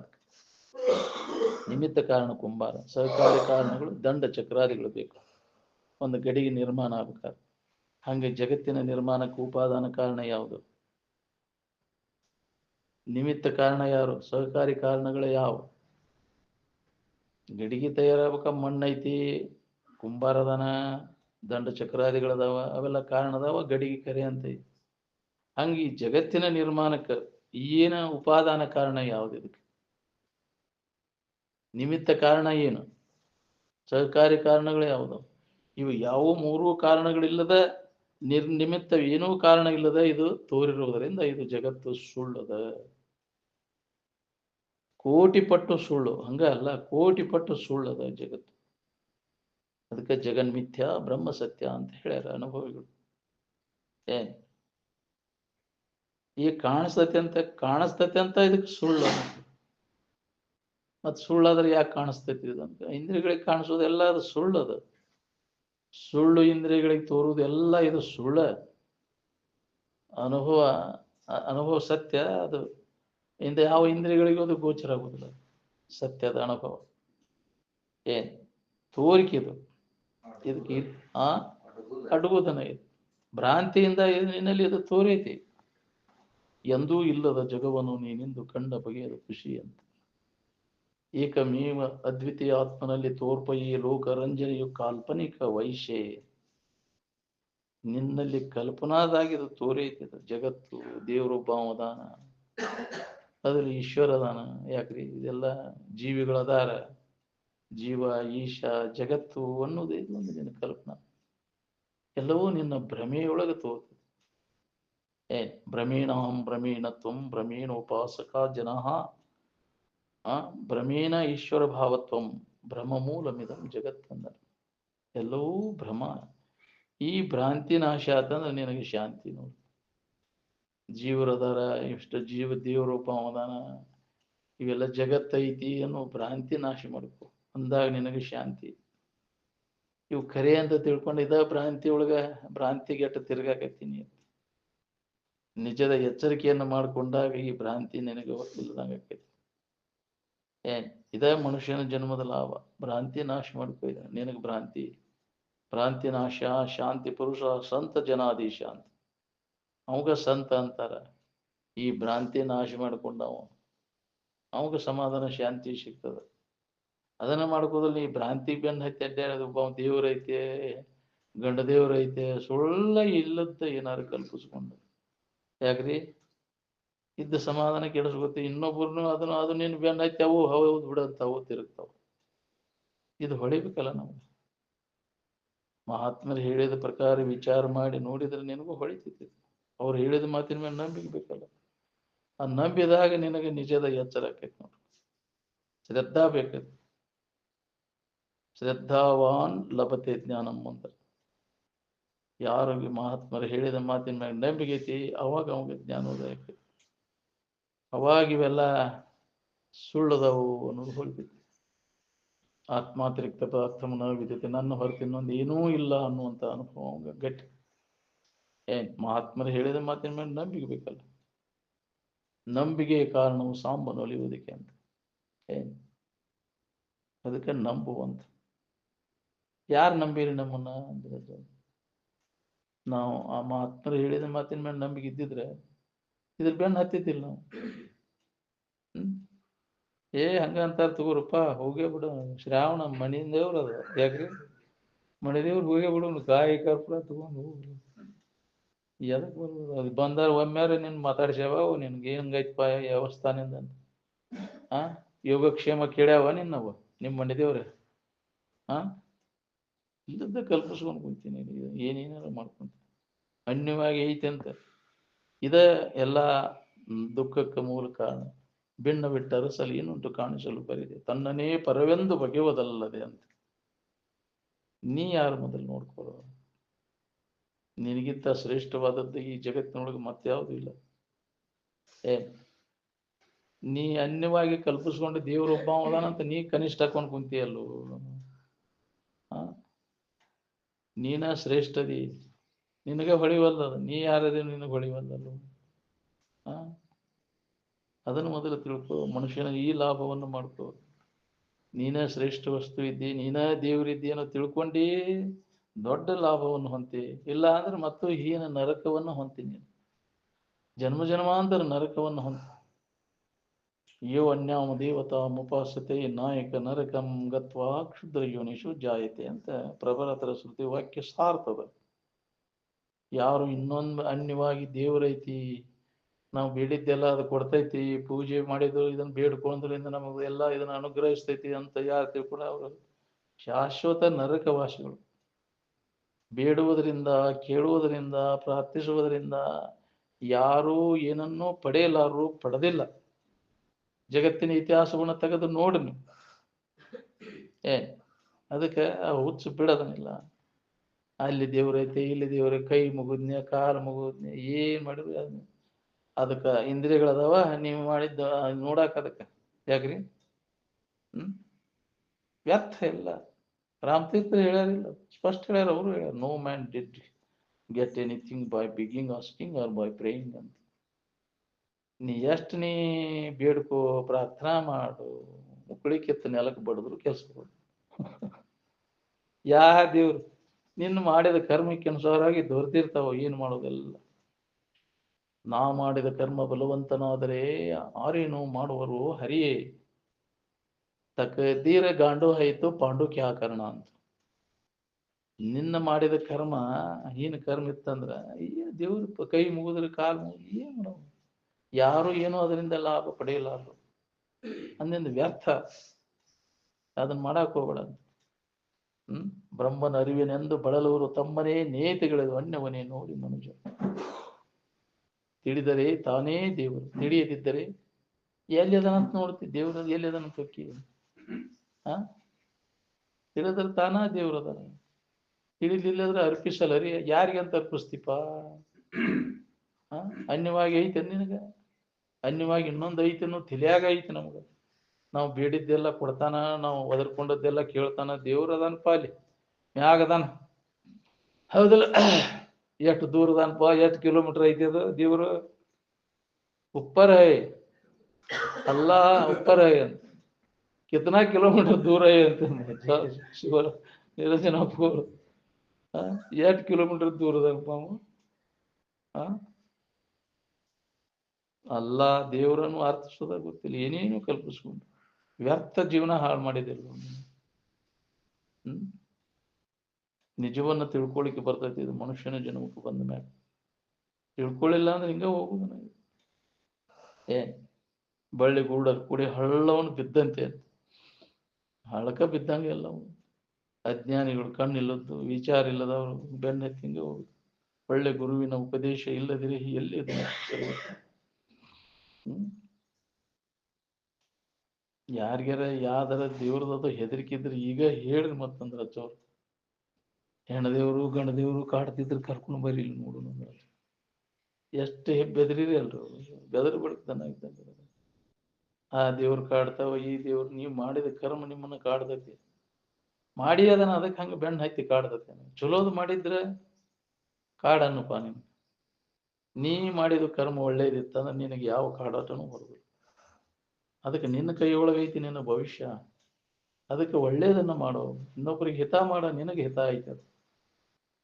ನಿಮಿತ್ತ ಕಾರಣ ಕುಂಬಾರ, ಸಹಕಾರಿ ಕಾರಣಗಳು ದಂಡ ಚಕ್ರಾದಿಗಳು ಬೇಕು ಒಂದು ಗಡಿಗೆ ನಿರ್ಮಾಣ ಆಗ್ಬೇಕಾದ್ರೆ. ಹಂಗೆ ಜಗತ್ತಿನ ನಿರ್ಮಾಣಕ್ಕೆ ಉಪಾದಾನ ಕಾರಣ ಯಾವುದು? ನಿಮಿತ್ತ ಕಾರಣ ಯಾರು? ಸಹಕಾರಿ ಕಾರಣಗಳು ಯಾವ? ಗಡಿಗೆ ತಯಾರಾಗಬೇಕ ಮಣ್ಣೈತಿ, ಕುಂಬಾರದನ, ದಂಡ ಚಕ್ರಾದಿಗಳದಾವ, ಅವೆಲ್ಲ ಕಾರಣ ಅದಾವ, ಗಡಿಗೆ ಕರೆ ಅಂತ ಐತಿ. ಹಂಗೆ ಈ ಜಗತ್ತಿನ ನಿರ್ಮಾಣಕ್ಕೆ ಏನ ಉಪಾದಾನ ಕಾರಣ ಯಾವುದು? ಇದಕ್ಕೆ ನಿಮಿತ್ತ ಕಾರಣ ಏನು? ಸಹಕಾರಿ ಕಾರಣಗಳು ಯಾವುದು? ಇವು ಯಾವ ಮೂರು ಕಾರಣಗಳಿಲ್ಲದ ನಿಮಿತ್ತ ಏನೂ ಕಾರಣ ಇಲ್ಲದ ಇದು ತೋರಿರುವುದರಿಂದ ಇದು ಜಗತ್ತು ಸುಳ್ಳದ. ಕೋಟಿ ಪಟ್ಟು ಸುಳ್ಳು, ಹಂಗ ಅಲ್ಲ, ಕೋಟಿ ಪಟ್ಟು ಸುಳ್ಳದ ಜಗತ್ತು. ಅದಕ್ಕೆ ಜಗನ್ಮಿಥ್ಯ ಬ್ರಹ್ಮ ಸತ್ಯ ಅಂತ ಹೇಳ್ಯಾರ ಅನುಭವಿಗಳು. ಈಗ ಕಾಣಿಸ್ತತೆ ಅಂತ ಇದಕ್ಕೆ ಸುಳ್ಳು. ಮತ್ ಸುಳ್ಳಾದ್ರೆ ಯಾಕೆ ಕಾಣಿಸ್ತೈತಿ ಇದಂತ? ಇಂದ್ರಿಯಗಳಿಗೆ ಕಾಣಿಸೋದೆಲ್ಲ ಅದು ಸುಳ್ಳದ. ಸುಳ್ಳು ಇಂದ್ರಿಯಗಳಿಗೆ ತೋರುವುದೆಲ್ಲ ಇದು ಸುಳ್ಳ. ಅನುಭವ ಸತ್ಯ. ಅದು ಯಾವ ಇಂದ್ರಿಯಗಳಿಗೂ ಅದು ಗೋಚರ ಆಗುದಿಲ್ಲ ಸತ್ಯದ ಅನುಭವ. ತೋರಿಕೆ ಇದು. ಇದಕ್ಕೆ ಆ ಅಡುಗುದನ ಇದು. ಭ್ರಾಂತಿಯಿಂದ ನಿನ್ನಲ್ಲಿ ಇದು ತೋರೈತಿ. ಎಂದೂ ಇಲ್ಲದ ಜಗವನ್ನು ನೀನಿಂದು ಕಂಡ ಬಗೆಯದ ಖುಷಿ ಅಂತ. ಏಕಮೇವ ಅದ್ವಿತೀಯ ಆತ್ಮನಲ್ಲಿ ತೋರ್ಪ ಈ ಲೋಕರಂಜನೆಯು ಕಾಲ್ಪನಿಕ ವೈಶೆ. ನಿನ್ನಲ್ಲಿ ಕಲ್ಪನಾದಾಗಿದು ತೋರೈತಿದ ಜಗತ್ತು. ದೇವರೊಬ್ಬ ಅವದಾನ, ಅದ್ರಲ್ಲಿ ಈಶ್ವರದಾನ. ಯಾಕ್ರಿ ಇದೆಲ್ಲ ಜೀವಿಗಳದಾರ. ಜೀವ, ಈಶ, ಜಗತ್ತು ಅನ್ನೋದು ಇದು ಒಂದು ನಿನ್ನ ಕಲ್ಪನಾ. ಎಲ್ಲವೂ ನಿನ್ನ ಭ್ರಮೆಯೊಳಗೆ ತೋರ್ತದೆ. ಭ್ರಮೇಣಾಂ ಭ್ರಮೇಣತ್ವಂ ಭ್ರಮೇಣೋಪಾಸಕ ಜನಃ ಭ್ರಮೇಣ ಈಶ್ವರ ಭಾವತ್ವಂ ಭ್ರಮ ಮೂಲಮಿದಂ ಜಗತ್ತಂದ. ಎಲ್ಲವೂ ಭ್ರಮ. ಈ ಭ್ರಾಂತಿ ನಾಶ ಆತಂದ್ರೆ ನಿನಗೆ ಶಾಂತಿ. ನೋಡಿ, ಜೀವರದಾರ, ಎಷ್ಟು ಜೀವ, ದೇವರೂಪ ಅವದಾನ, ಇವೆಲ್ಲ ಜಗತ್ತೈತಿ ಅನ್ನೋ ಭ್ರಾಂತಿ ನಾಶ ಮಾಡ್ಕೊ. ಅಂದಾಗ ನಿನಗೆ ಶಾಂತಿ. ಇವು ಖರೆ ಅಂತ ತಿಳ್ಕೊಂಡು ಇದ ಭ್ರಾಂತಿ ಒಳಗ ಭ್ರಾಂತಿಗೆಟ್ಟು ತಿರ್ಗಾಕತ್ತೀನಿ. ನಿಜದ ಎಚ್ಚರಿಕೆಯನ್ನು ಮಾಡಿಕೊಂಡಾಗ ಈ ಭ್ರಾಂತಿ ನಿನಗೆ ಇಲ್ಲದಂಗ ಆಕೈತಿ. ಇದ ಮನುಷ್ಯನ ಜನ್ಮದ ಲಾಭ. ಭ್ರಾಂತಿ ನಾಶ ಮಾಡ್ಕೊ. ನಿನಗೆ ಭ್ರಾಂತಿ ನಾಶ. ಶಾಂತಿ ಪುರುಷ ಸಂತ ಜನಾಧೀಶ ಅಂತ ಅವಾಗ ಸಂತ ಅಂತಾರ. ಈ ಭ್ರಾಂತಿ ನಾಶ ಮಾಡ್ಕೊಂಡವ ಅವಾಗ ಸಮಾಧಾನ ಶಾಂತಿ ಸಿಗ್ತದ. ಅದನ್ನ ಮಾಡ್ಕೋದಲ್ಲಿ ಈ ಭ್ರಾಂತಿ ಬೆನ್ನ ಹತ್ತಿ ಅಡ್ಡಾಡೋದು. ಒಬ್ಬ ದೇವ್ರೈತೆ, ಗಂಡ ದೇವ್ರೈತೆ, ಸುಳ್ಳ ಇಲ್ಲದ ಏನಾರು ಕಲ್ಪಿಸ್ಕೊಂಡು. ಯಾಕ್ರಿ ಇದ್ದ ಸಮಾಧಾನ ಕೆಡಿಸ್ಕೊತಿ. ಇನ್ನೊಬ್ಬರನ್ನು ಅದು ನೀನು ಬೆನ್ನ ಹತ್ತಿ ಅವು ಹೌದು ಬಿಡಂತಾವು ತಿರುಗ್ತಾವ. ಇದು ಹೊಳಿಬೇಕಲ್ಲ ನಮ್ಗೆ. ಮಹಾತ್ಮರು ಹೇಳಿದ ಪ್ರಕಾರ ವಿಚಾರ ಮಾಡಿ ನೋಡಿದ್ರೆ ನಿನಗೂ ಹೊಳಿತೈತಿ. ಅವ್ರು ಹೇಳಿದ ಮಾತಿನ ಮೇಲೆ ನಂಬಿಕೆ ಬೇಕಲ್ಲ. ಆ ನಂಬಿದಾಗ ನಿನಗೆ ನಿಜದ ಎಚ್ಚರ ಆಕೈತಿ. ನೋಡ್ರಿ, ಶ್ರದ್ಧಾ ಬೇಕೈತಿ. ಶ್ರದ್ಧಾವಾನ್ ಲಭತೆ ಜ್ಞಾನಂ ಅಂತ. ಯಾರಿಗೆ ಮಹಾತ್ಮರು ಹೇಳಿದ ಮಾತಿನ ಮ್ಯಾಗ ನಂಬಿಕೆ ಐತಿ ಅವಾಗ ಅವಾಗ ಜ್ಞಾನೋದಯ ಆಕೈತಿ. ಅವಾಗ ಇವೆಲ್ಲ ಸುಳ್ಳದವು ಅನ್ನೋದು ಹೊಳಿತೈತಿ. ಆತ್ಮಾತಿರಿಕ್ತ ಪದಾರ್ಥಮನ ವಿದ್ಯತೆ, ನನ್ನ ಹೊರತು ಇನ್ನೊಂದು ಏನೂ ಇಲ್ಲ ಅನ್ನುವಂಥ ಅನುಭವ ಗಟ್ಟಿ. ಮಹಾತ್ಮರು ಹೇಳಿದ ಮಾತಿನ ಮೇಲೆ ನಂಬಿಕೆ ಬೇಕಲ್ಲ. ನಂಬಿಕೆ ಕಾರಣವು ಸಾಂಬನು ಒಲಿಯುವುದಕ್ಕೆ ಅಂತ. ಅದಕ್ಕೆ ನಂಬುವಂತ. ಯಾರು ನಂಬಿರಿ ನಮ್ಮನ್ನ ಅಂದ್ರೆ ನಾವು ಆ ಮಹಾತ್ಮರು ಹೇಳಿದ ಮಾತಿನ ಮೇಲೆ ನಂಬಿಕೆ ಇದ್ದಿದ್ರೆ ಇದ್ರ ಬೆನ್ನ ಹತ್ತಿದ್ದಿಲ್ಲ ನಾವು. ಹಂಗ ಅಂತಾರ ತಗೋರಪ್ಪ, ಹೋಗೇ ಬಿಡು. ಶ್ರಾವಣ ಮಣಿ ದೇವ್ರ ಅದ. ಯಾಕ್ರಿ ಮಣಿ ದೇವ್ರ ಹೋಗೇ ಬಿಡು. ಕಾಯಿ ಕರ್ಪೂರ ತಗೊಂಡು ಹೋಗ್ರಿ. ಎದಕ್ ಬರ್ಬೋದು? ಅದು ಬಂದಾರ ಒಮ್ಮ್ಯಾರ ನಿನ್ ಮಾತಾಡ್ಸ್ಯಾವ ನಿನ್ಗೆ ಹೆಂಗೈತಪ್ಪ ವ್ಯವಸ್ಥಾನಿಂದ ಅಂತ. ಯೋಗಕ್ಷೇಮ ಕೇಳ್ಯಾವ ನಿನ್ನವ ನಿಮ್ಮ ಮಣಿ ದೇವ್ರ? ಇಲ್ಲದ ಕಲ್ಪಿಸ್ಕೊಂಡು ಕುಂತೀನಿ. ಏನೇನಾರ ಮಾಡ್ಕೊಂತ ಅನ್ಯವಾಗಿ ಐತೆ ಅಂತ. ಇದ ಎಲ್ಲ ದುಃಖಕ್ಕೆ ಮೂಲ ಕಾರಣ. ಭಿನ್ನ ಬಿಟ್ಟರು ಸಲ ಏನುಂಟು ಕಾಣಿಸಲು ಬರಿದೆ, ತನ್ನನೇ ಪರವೆಂದು ಬಗೆಯುವುದಲ್ಲದೆ ಅಂತ. ನೀ ಯಾರು ಮೊದಲು ನೋಡ್ಕೊಳ್ಳೋ. ನಿನಗಿಂತ ಶ್ರೇಷ್ಠವಾದದ್ದು ಈ ಜಗತ್ತಿನೊಳಗೆ ಮತ್ಯಾವುದೂ ಇಲ್ಲ. ನೀ ಅನ್ಯವಾಗಿ ಕಲ್ಪಿಸ್ಕೊಂಡು ದೇವ್ರೊಬ್ಬ ಅವದಾನಂತ ನೀ ಕನಿಷ್ಠ ಹಾಕೊಂಡು ಕುಂತಿಯಲ್ಲೋ. ನೀನ ಶ್ರೇಷ್ಠದಿ, ನಿನಗೆ ಹೊಳಿವಲ್ಲ. ನೀ ಯಾರದೇ ನಿನಗೆ ಹೊಳಿವಲ್ಲಲ್ಲೋ. ಅದನ್ನು ಮೊದಲು ತಿಳ್ಕೊ. ಮನುಷ್ಯನ ಈ ಲಾಭವನ್ನು ಮಾಡ್ಕೋ. ನೀನ ಶ್ರೇಷ್ಠ ವಸ್ತು ಇದ್ದಿ, ನೀನ ದೇವರಿದ್ದಿ ಅನ್ನೋ ತಿಳ್ಕೊಂಡಿ ದೊಡ್ಡ ಲಾಭವನ್ನು ಹೊಂತಿ. ಇಲ್ಲ ಅಂದ್ರೆ ಮತ್ತು ಹೀನ ನರಕವನ್ನು ಹೊಂತೀನಿ. ಜನ್ಮ ಜನ್ಮಾಂತರ ನರಕವನ್ನು ಹೊಂತ. ಯೋ ಅನ್ಯಾಮ ದೇವತಾ ಮುಪಾಸತೆ ನಾಯಕ ನರಕಂ ಗತ್ವಾ ಕ್ಷುದ್ರ ಯೋನಿಷು ಜಾಯತೆ ಅಂತ ಪ್ರಬಲತರ ಶ್ರುತಿ ವಾಕ್ಯ ಸಾರ್ತದ. ಯಾರು ಇನ್ನೊಂದು ಅನ್ಯವಾಗಿ ದೇವರೈತಿ, ನಾವು ಬೇಡಿದ್ದೆಲ್ಲ ಅದು ಕೊಡ್ತೈತಿ, ಪೂಜೆ ಮಾಡಿದ್ರು ಇದನ್ನ ಬೇಡ್ಕೊಂಡ್ರಿಂದ ನಮಗೆ ಎಲ್ಲ ಇದನ್ನ ಅನುಗ್ರಹಿಸ್ತೈತಿ ಅಂತ ಯಾರು ತಿಳ್ಕೊಂಡ ಅವರು ಶಾಶ್ವತ ನರಕವಾಸಿಗಳು. ಬೇಡುವುದರಿಂದ, ಕೇಳುವುದರಿಂದ, ಪ್ರಾರ್ಥಿಸುವುದರಿಂದ ಯಾರೂ ಏನನ್ನೂ ಪಡೆಯಲಾರರು, ಪಡೆದಿಲ್ಲ. ಜಗತ್ತಿನ ಇತಿಹಾಸವನ್ನು ತೆಗೆದು ನೋಡಿ. ಅದಕ್ಕೆ ಆ ಹುಚ್ಚು ಬಿಡೋದನ್ನಿಲ್ಲ. ಅಲ್ಲಿ ದೇವ್ರೈತೆ, ಇಲ್ಲಿ ದೇವ್ರ, ಕೈ ಮುಗುದ್ನೆ, ಕಾಲು ಮುಗುದ್ನೆ, ಏನ್ ಮಾಡಿದ್ರು ಅದಕ್ಕ ಇಂದ್ರಿಯಗಳದಾವ. ನೀವು ಮಾಡಿದ್ದ ನೋಡಾಕ ಅದಕ್ಕ ಯಾಕ್ರಿ ವ್ಯರ್ಥ ಇಲ್ಲ. ರಾಮತೀರ್ಥರು ಹೇಳ್ಯಾರಿಲ್ಲ, ಸ್ಪಷ್ಟ ಹೇಳ್ಯಾರ. ಅವರು ಹೇಳ್ಯಾರ, no man did get anything by begging asking or by praying ಅಂತ. ನೀ ಎಷ್ಟು ನೀ ಬೇಡ್ಕೋ, ಪ್ರಾರ್ಥನಾ ಮಾಡು, ಮುಕ್ಕಳಿಕೆತ್ತು ನೆಲಕ್ಕೆ ಬಡಿದ್ರು ಕೆಲಸ ಕೊಡು. ಯಾ ದೇವ್ರು ನಿನ್ನ ಮಾಡಿದ ಕರ್ಮಕ್ಕೆ ಅನುಸಾರವಾಗಿ ದೊರೆತಿರ್ತಾವ, ಏನು ಮಾಡೋದೆಲ್ಲ. ನಾ ಮಾಡಿದ ಕರ್ಮ ಬಲವಂತನಾದರೆ ಆರೇನು ಮಾಡುವರು ಹರಿಯೇ, ತಕದೀರ ಗಾಂಡು ಆಯ್ತು ಪಾಂಡು ಕ್ಯಾ ಕರ್ಣ ಅಂತ. ನಿನ್ನ ಮಾಡಿದ ಕರ್ಮ ಏನು ಕರ್ಮ ಇತ್ತಂದ್ರ ದೇವ್ರ ಕೈ ಮುಗಿದ್ರೆ ಕಾಲು ಮುಗಿದ್ರೆ ಏನ್ ಮಾಡೋ, ಯಾರು ಏನೋ ಅದರಿಂದ ಲಾಭ ಪಡೆಯಲಾರರು, ಅಂದಿಂದ ವ್ಯರ್ಥ, ಅದನ್ನ ಮಾಡಕ್ ಹೋಗ್ಬೇಡ. ಬ್ರಹ್ಮನ ಅರಿವಿನೆಂದು ಬಳಲುವರು ತಮ್ಮನೇ ನೇತಿಗಳಿದು ಅನ್ಯವನೇ ನೋಡಿ ಮನುಜ. ತಿಳಿದರೆ ತಾನೇ ದೇವರು, ತಿಳಿಯದಿದ್ದರೆ ಎಲ್ಲಿ ಅದನಂತ ನೋಡ್ತಿ, ದೇವ್ರ ಎಲ್ಲಿ ಅದನ್ನ ತೊಕ್ಕಿ. ತಿಳಿದ್ರೆ ತಾನ ದೇವ್ರ ಅದಾನ, ತಿಳಿಲಿಲ್ಲದ್ರೆ ಅರ್ಪಿಸಲ್ಲ ಯಾರಿಗಂತ ಅರ್ಪಿಸ್ತೀಪ? ಅನ್ಯವಾಗಿ ಐತೆ ನಿನಗ, ಅನ್ಯವಾಗಿ ಇನ್ನೊಂದು ಐತೆ ಅನ್ನೋ ತಿಳಿಯಾಗ ಐತೆ ನಮ್ಗ. ನಾವು ಬೇಡಿದ್ದೆಲ್ಲ ಕೊಡ್ತಾನ, ನಾವು ಒದರ್ಕೊಂಡದ್ದೆಲ್ಲ ಕೇಳ್ತಾನ. ದೇವ್ರ ಅದಾನ ಪಾಲಿ ಮ್ಯಾಗದಾನ, ಹೌದಲ್ಲ? ಎಷ್ಟು ದೂರದಾನಪ್ಪ, ಎಷ್ಟು ಕಿಲೋಮೀಟರ್ ಐತಿ ಅದು ದೇವ್ರು? ಉಪ್ಪರ್ ಹೈ ಅಲ್ಲ, ಉಪ್ಪರ್ ಹೈ ಅಂತ ಕಿತನಾ ಕಿಲೋಮೀಟರ್ ದೂರ ಹೈ ಅಂತ ಶಿವ ನಿರಂಜನಪ್ಪರು. 8 ಕಿಲೋಮೀಟರ್ ದೂರದಪ್ಪ ಅಲ್ಲ. ದೇವರನ್ನು ಅರ್ಥಿಸೋದ ಗೊತ್ತಿಲ್ಲ, ಏನೇನು ಕಲ್ಪಿಸ್ಕೊಂಡು ವ್ಯರ್ಥ ಜೀವನ ಹಾಳು ಮಾಡಿದಿಲ್ಲ. ನಿಜವನ್ನ ತಿಳ್ಕೊಳಿಕ್ಕೆ ಬರ್ತೈತಿ ಇದು ಮನುಷ್ಯನ ಜನ್ಮಕ್ಕೆ ಬಂದ ಮ್ಯಾಗ. ತಿಳ್ಕೊಳ್ಳಿಲ್ಲ ಅಂದ್ರೆ ಹಿಂಗ ಹೋಗುದು. ಬಳ್ಳಿ ಗೂಡ ಕೂಡಿ ಹಳ್ಳವನ್ನು ಬಿದ್ದಂತೆ ಅಂತ, ಹಳಕ ಬಿದ್ದಂಗೆ ಎಲ್ಲವೂ. ಅಜ್ಞಾನಿಗಳು ಕಣ್ಣಿಲ್ಲದ್ದು, ವಿಚಾರ ಇಲ್ಲದವರು ಬೆನ್ನೆತ್ತಿ ಹಿಂಗೆ ಹೋಗುದು. ಒಳ್ಳೆ ಗುರುವಿನ ಉಪದೇಶ ಇಲ್ಲದಿರಿ ಎಲ್ಲಿ ಯಾರಿಗಾರ ಯಾವ್ದಾರ ದೇವ್ರದ್ದು ಹೆದರಿಕಿದ್ರೆ ಈಗ ಹೇಳ್ರಿ ಮತ್ತಂದ್ರ ಹಚ್ಚವ್ರು. ಹೆಣ್ಣದೇವ್ರು ಗಂಡದೇವ್ರು ಕಾಡ್ತಿದ್ರು ಕರ್ಕೊಂಡು ಬರ್ರಿ ಇಲ್ಲಿ ನೋಡು ನಮ್ಗೆ. ಎಷ್ಟು ಬೆದರಿರಿ ಅಲ್ರು, ಬೆದರಿ ಬಿಡ್ತಾನ ಇದ್ದಂಗೆ. ಆ ದೇವ್ರು ಕಾಡ್ತಾವ, ಈ ದೇವ್ರು, ನೀವು ಮಾಡಿದ ಕರ್ಮ ನಿಮ್ಮನ್ನ ಕಾಡ್ತೈತಿ. ಮಾಡಿ ಅದನ್ನ ಅದಕ್ಕೆ ಹಂಗ ಬೆಣ್ಣ ಹತ್ತಿ ಕಾಡ್ತೈತೆ. ಚಲೋದು ಮಾಡಿದ್ರೆ ಕಾಡನ್ನಪ್ಪ ನೀನು. ನೀ ಮಾಡಿದ ಕರ್ಮ ಒಳ್ಳೇದಿತ್ತಂದ್ರೆ ನಿನಗೆ ಯಾವ ಕಾಡಾಟನೂ ಬರುದು. ಅದಕ್ಕೆ ನಿನ್ನ ಕೈಯೊಳಗೈತಿ ನಿನ್ನ ಭವಿಷ್ಯ. ಅದಕ್ಕೆ ಒಳ್ಳೇದನ್ನ ಮಾಡೋ, ಇನ್ನೊಬ್ಬರಿಗೆ ಹಿತ ಮಾಡೋ, ನಿನಗೆ ಹಿತ ಐತೆ.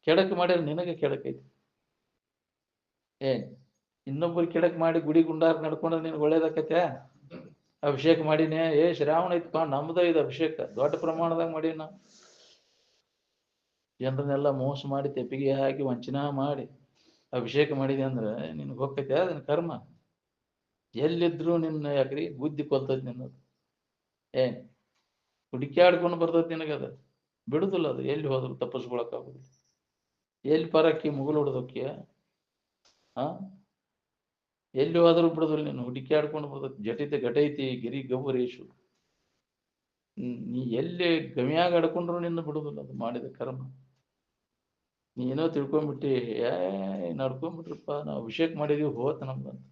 ಕೆಡಕ್ ಮಾಡಿದ್ರೆ ನಿನಗೆ ಕೆಡಕೈತಿ. ಇನ್ನೊಬ್ಬರು ಕೆಡಕ್ ಮಾಡಿ ಗುಡಿ ಗುಂಡಾರ ನಡ್ಕೊಂಡ್ರೆ ನಿನಗೆ ಒಳ್ಳೇದಾಕೈತೆ? ಅಭಿಷೇಕ ಮಾಡಿನೇ, ಶ್ರಾವಣ ಐತಪ್ಪ ನಮ್ದ ಇದು ಅಭಿಷೇಕ ದೊಡ್ಡ ಪ್ರಮಾಣದಾಗ ಮಾಡಿ, ನಾವು ಜನರನ್ನೆಲ್ಲ ಮೋಸ ಮಾಡಿ ತೆಪ್ಪಿಗೆ ಹಾಕಿ ವಂಚನಾ ಮಾಡಿ ಅಭಿಷೇಕ ಮಾಡಿದೆ ಅಂದ್ರೆ ನಿನ್ಗೆ ಹೋಗ್ತೈತೆ ಅದನ್ನ ಕರ್ಮ. ಎಲ್ಲಿದ್ರು ನಿನ್ನ ಯಾಕ್ರಿ ಬುದ್ಧಿ ಕೊಲ್ತೈತಿ ನಿನ್ನದು. ಹುಡುಕ್ಯಾಡ್ಕೊಂಡು ಬರ್ತೈತಿ ನಿನಗದ, ಬಿಡುದಿಲ್ಲ ಅದು. ಎಲ್ಲಿ ಹೋದ್ರು ತಪ್ಪಿಸ್ಕೊಳಕ್ಕಾಗುದಿಲ್ಲ. ಎಲ್ಲಿ ಪರಕ್ಕಿ ಮುಗುಲು ಹೊಡೆದೋಕ್ಕಿಯ, ಎಲ್ಲಿ ಹೋದ್ರು ಬಿಡುದಿಲ್ಲ. ನೀನು ಹುಡುಕ್ಯಾಡ್ಕೊಂಡು ಬರ್ತೈತಿ. ಜಟಿತ ಘಟೈತಿ ಗಿರಿ ಗೌರೇಶು. ನೀ ಎಲ್ಲಿ ಗಮ್ಯಾಗ ಅಡ್ಕೊಂಡ್ರು ನಿನ್ನ ಬಿಡುದಿಲ್ಲ ಅದು ಮಾಡಿದ ಕರ್ಮ. ನೀನೋ ತಿಳ್ಕೊಂಡ್ಬಿಟ್ಟಿ, ನಡ್ಕೊಂಡ್ಬಿಟ್ರಪ್ಪ ನಾವು ಅಭಿಷೇಕ ಮಾಡಿದೀವಿ ಹೋತ ನಮ್ದಂತ.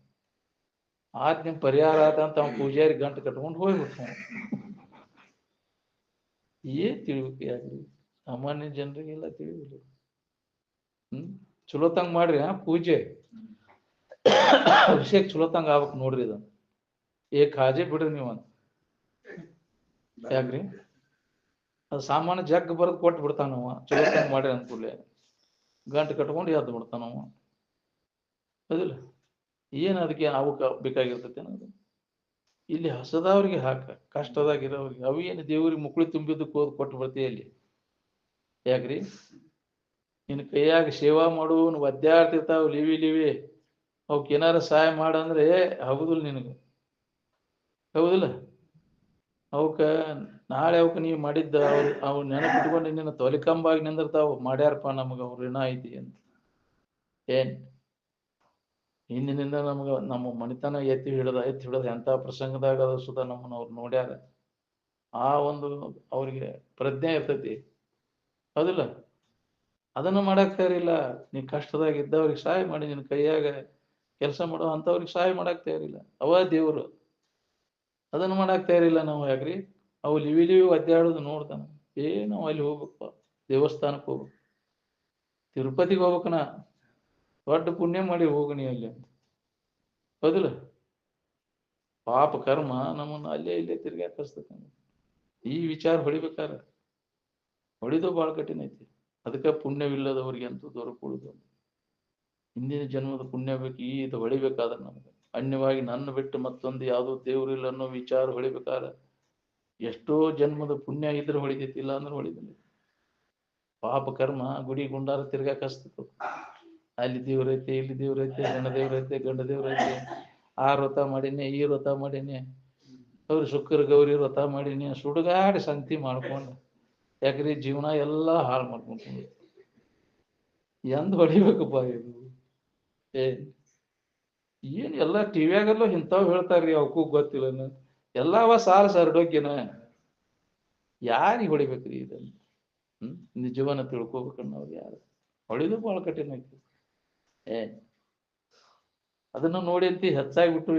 ಆತ್ ನಿಮ್ ಪರಿಹಾರ ಆತ ಅಂತ ಅವ್ನ ಪೂಜಾರಿ ಗಂಟು ಕಟ್ಕೊಂಡು ಹೋಗ್ಬಿಟ್ಟು. ಏನ್ ತಿಳಿಬೇಕು ಯಾಕ್ರಿ? ಸಾಮಾನ್ಯ ಜನರಿಗೆಲ್ಲ ತಿಳಿಯುವುದಿಲ್ಲ. ಚಲೋತಂಗ ಮಾಡ್ರಿ ಪೂಜೆ ಅಭಿಷೇಕ ಚಲೋತಂಗ ಆಗ್ಬೇಕು ನೋಡ್ರಿ. ಇದನ್ನ ಕಾಜೆ ಬಿಡ್ರಿ ನೀವು ಅಂತ. ಯಾಕ್ರಿ? ಅದು ಸಾಮಾನ್ಯ ಜಗ್ ಬರದ್ ಕೊಟ್ಟು ಬಿಡ್ತಾನವ. ಚಲೋತಂಗ ಮಾಡ್ರಿ ಅನ್ಕೂಡ್ಲೆ ಗಂಟು ಕಟ್ಕೊಂಡು ಎದ್ದು ಬಿಡ್ತಾನವ. ಹೌದಿಲ್ಲ? ಏನ್ ಅದಕ್ಕೆ ಅವಕ್ಕ ಬೇಕಾಗಿರ್ತೈತೆ ಅನ್ನೋದು. ಇಲ್ಲಿ ಹಸದವ್ರಿಗೆ ಹಾಕ, ಕಷ್ಟದಾಗಿರೋವ್ರಿಗೆ. ಅವೇನು ದೇವ್ರಿಗೆ ಮುಕ್ಳಿ ತುಂಬಿದ್ದಕ್ಕೆ ಹೋದ್ ಕೊಟ್ಟು ಬರ್ತೀಯ ಅಲ್ಲಿ? ಯಾಕ್ರಿ? ನಿನ್ನ ಕೈಯಾಗ ಸೇವಾ ಮಾಡು, ಒದ್ದಾಡ್ತಿರ್ತಾವ ಲಿವಿ ಅವಕ್ ಏನಾರ ಸಹಾಯ ಮಾಡಂದ್ರೆ ಹೌದಿಲ್ಲ ನಿನಗೆ? ಹೌದಿಲ್ಲ? ಅವಕ್ಕ ನಾಳೆ ಅವಕ್ ನೀವು ಮಾಡಿದ್ದ ಅವ್ರು ನೆನಪಿಟ್ಕೊಂಡು ನಿನ್ನ ತೊಲಿಕಂಬಾಗಿ ನಿಂದಿರ್ತಾವ. ಮಾಡ್ಯಾರಪ್ಪ ನಮಗ ಅವ್ರು ಋಣ ಐತಿ ಅಂತ. ಹಿಂದಿನಿಂದ ನಮ್ಮ ಮಣಿತನ ಎತ್ತಿ ಹಿಡದ ಎಂತ ಪ್ರಸಂಗದಾಗ ಅದ ಸುಧಾ ನಮ್ಮನ್ನ ಅವ್ರು ನೋಡ್ಯಾರ. ಆ ಒಂದು ಅವ್ರಿಗೆ ಪ್ರಜ್ಞೆ ಇರ್ತೈತಿ. ಹೌದಿಲ್ಲ? ಅದನ್ನು ಮಾಡಕ್ ತಯಾರಿಲ್ಲ. ನೀ ಕಷ್ಟದಾಗ ಇದ್ದವ್ರಿಗೆ ಸಹಾಯ ಮಾಡಿ, ನಿನ್ನ ಕೈಯಾಗ ಕೆಲಸ ಮಾಡೋ ಅಂತವ್ರಿಗೆ ಸಹಾಯ ಮಾಡಕ್ ತಯಾರಿಲ್ಲ. ಅವ ದೇವ್ರು. ಅದನ್ನು ಮಾಡಕ್ ತಯಾರಿಲ್ಲ ನಾವು. ಯಾಕ್ರಿ? ಅವು ಲಿವಿ ಒದ್ದಾಡೋದು ನೋಡ್ತಾನ. ನಾವು ಅಲ್ಲಿ ಹೋಗ್ಬೇಕಪ್ಪ, ದೇವಸ್ಥಾನಕ್ಕೆ ಹೋಗ್ಬೇಕು, ತಿರುಪತಿಗೆ ಹೋಗ್ಬೇಕನ, ದೊಡ್ಡ ಪುಣ್ಯ ಮಾಡಿ ಹೋಗಣಿ ಅಲ್ಲಿ ಅಂತ. ಹೌದಿಲ್ಲ? ಪಾಪ ಕರ್ಮ ನಮ್ಮನ್ನು ಅಲ್ಲೇ ಇಲ್ಲೇ ತಿರ್ಗಾಕಿಸ್ತೈತೆ. ಈ ವಿಚಾರ ಹೊಡಿಬೇಕಾರ ಹೊಳಿದು ಭಾಳ ಕಠಿಣ ಐತಿ. ಅದಕ್ಕೆ ಪುಣ್ಯವಿಲ್ಲದವ್ರಿಗೆ ಅಂತೂ ದೊರಕುವುದು. ಹಿಂದಿನ ಜನ್ಮದ ಪುಣ್ಯ ಬೇಕು, ಇದು ಹೊಳಿಬೇಕಾದ್ರೆ ನಮ್ಗೆ. ಅನ್ಯವಾಗಿ ನನ್ನ ಬಿಟ್ಟು ಮತ್ತೊಂದು ಯಾವುದೋ ದೇವ್ರಿಲ್ಲ ಅನ್ನೋ ವಿಚಾರ ಹೊಳಿಬೇಕಾದ್ರೆ ಎಷ್ಟೋ ಜನ್ಮದ ಪುಣ್ಯ ಇದ್ರೆ ಹೊಳಿತೈತಿ, ಇಲ್ಲ ಅಂದ್ರೆ ಹೊಳಿದಿಲ್ಲ. ಪಾಪ ಕರ್ಮ ಗುಡಿ ಗುಂಡಾರ ತಿರ್ಗಾಕ ಹಚ್ತಿತ್ತು. ಅಲ್ಲಿ ದೇವ್ರೈತೆ, ಇಲ್ಲಿ ದೇವ್ರೈತೆ, ಹೆಣ್ಣ ದೇವ್ರೈತೆ, ಗಂಡ ದೇವ್ರೈತೆ, ಆ ವ್ರತ ಮಾಡೀನಿ, ಈ ವ್ರತ ಮಾಡೀನಿ, ಅವ್ರು ಶುಕ್ರ ಗೌರಿ ವ್ರತ ಮಾಡೀನಿ, ಸುಡುಗಾಡಿ ಸಂತಿ ಮಾಡ್ಕೊಂಡು ಯಾಕ್ರಿ ಜೀವನ ಎಲ್ಲ ಹಾಳು ಮಾಡ್ಕೊಂಡು ಎಂದ್ ಹೊಡಿಬೇಕಪ್ಪ ಇದು? ಏನ್ ಎಲ್ಲ ಟಿವಿಯಾಗಲ್ಲೂ ಇಂಥವ್ ಹೇಳ್ತಾರ್ರಿ, ಅವಕ್ಕೂ ಗೊತ್ತಿಲ್ಲ. ಎಲ್ಲವ ಸಾಲ ಸರ್ಡೋಗ್ಯನ ಯಾರಿಗೆ ಹೊಡಿಬೇಕ್ರಿ ಇದನ್ನು? ನಿಜವನ್ನ ತಿಳ್ಕೊಬೇಕನ್ನೋರು ಯಾರು? ಹೊಳಿದು ಭಾಳ ಕಠಿಣ ಐತಿ. ಅದನ್ನ ನೋಡಿ ಅಂತ ಹೆಚ್ಚಾಗ್ಬಿಟ್ಟು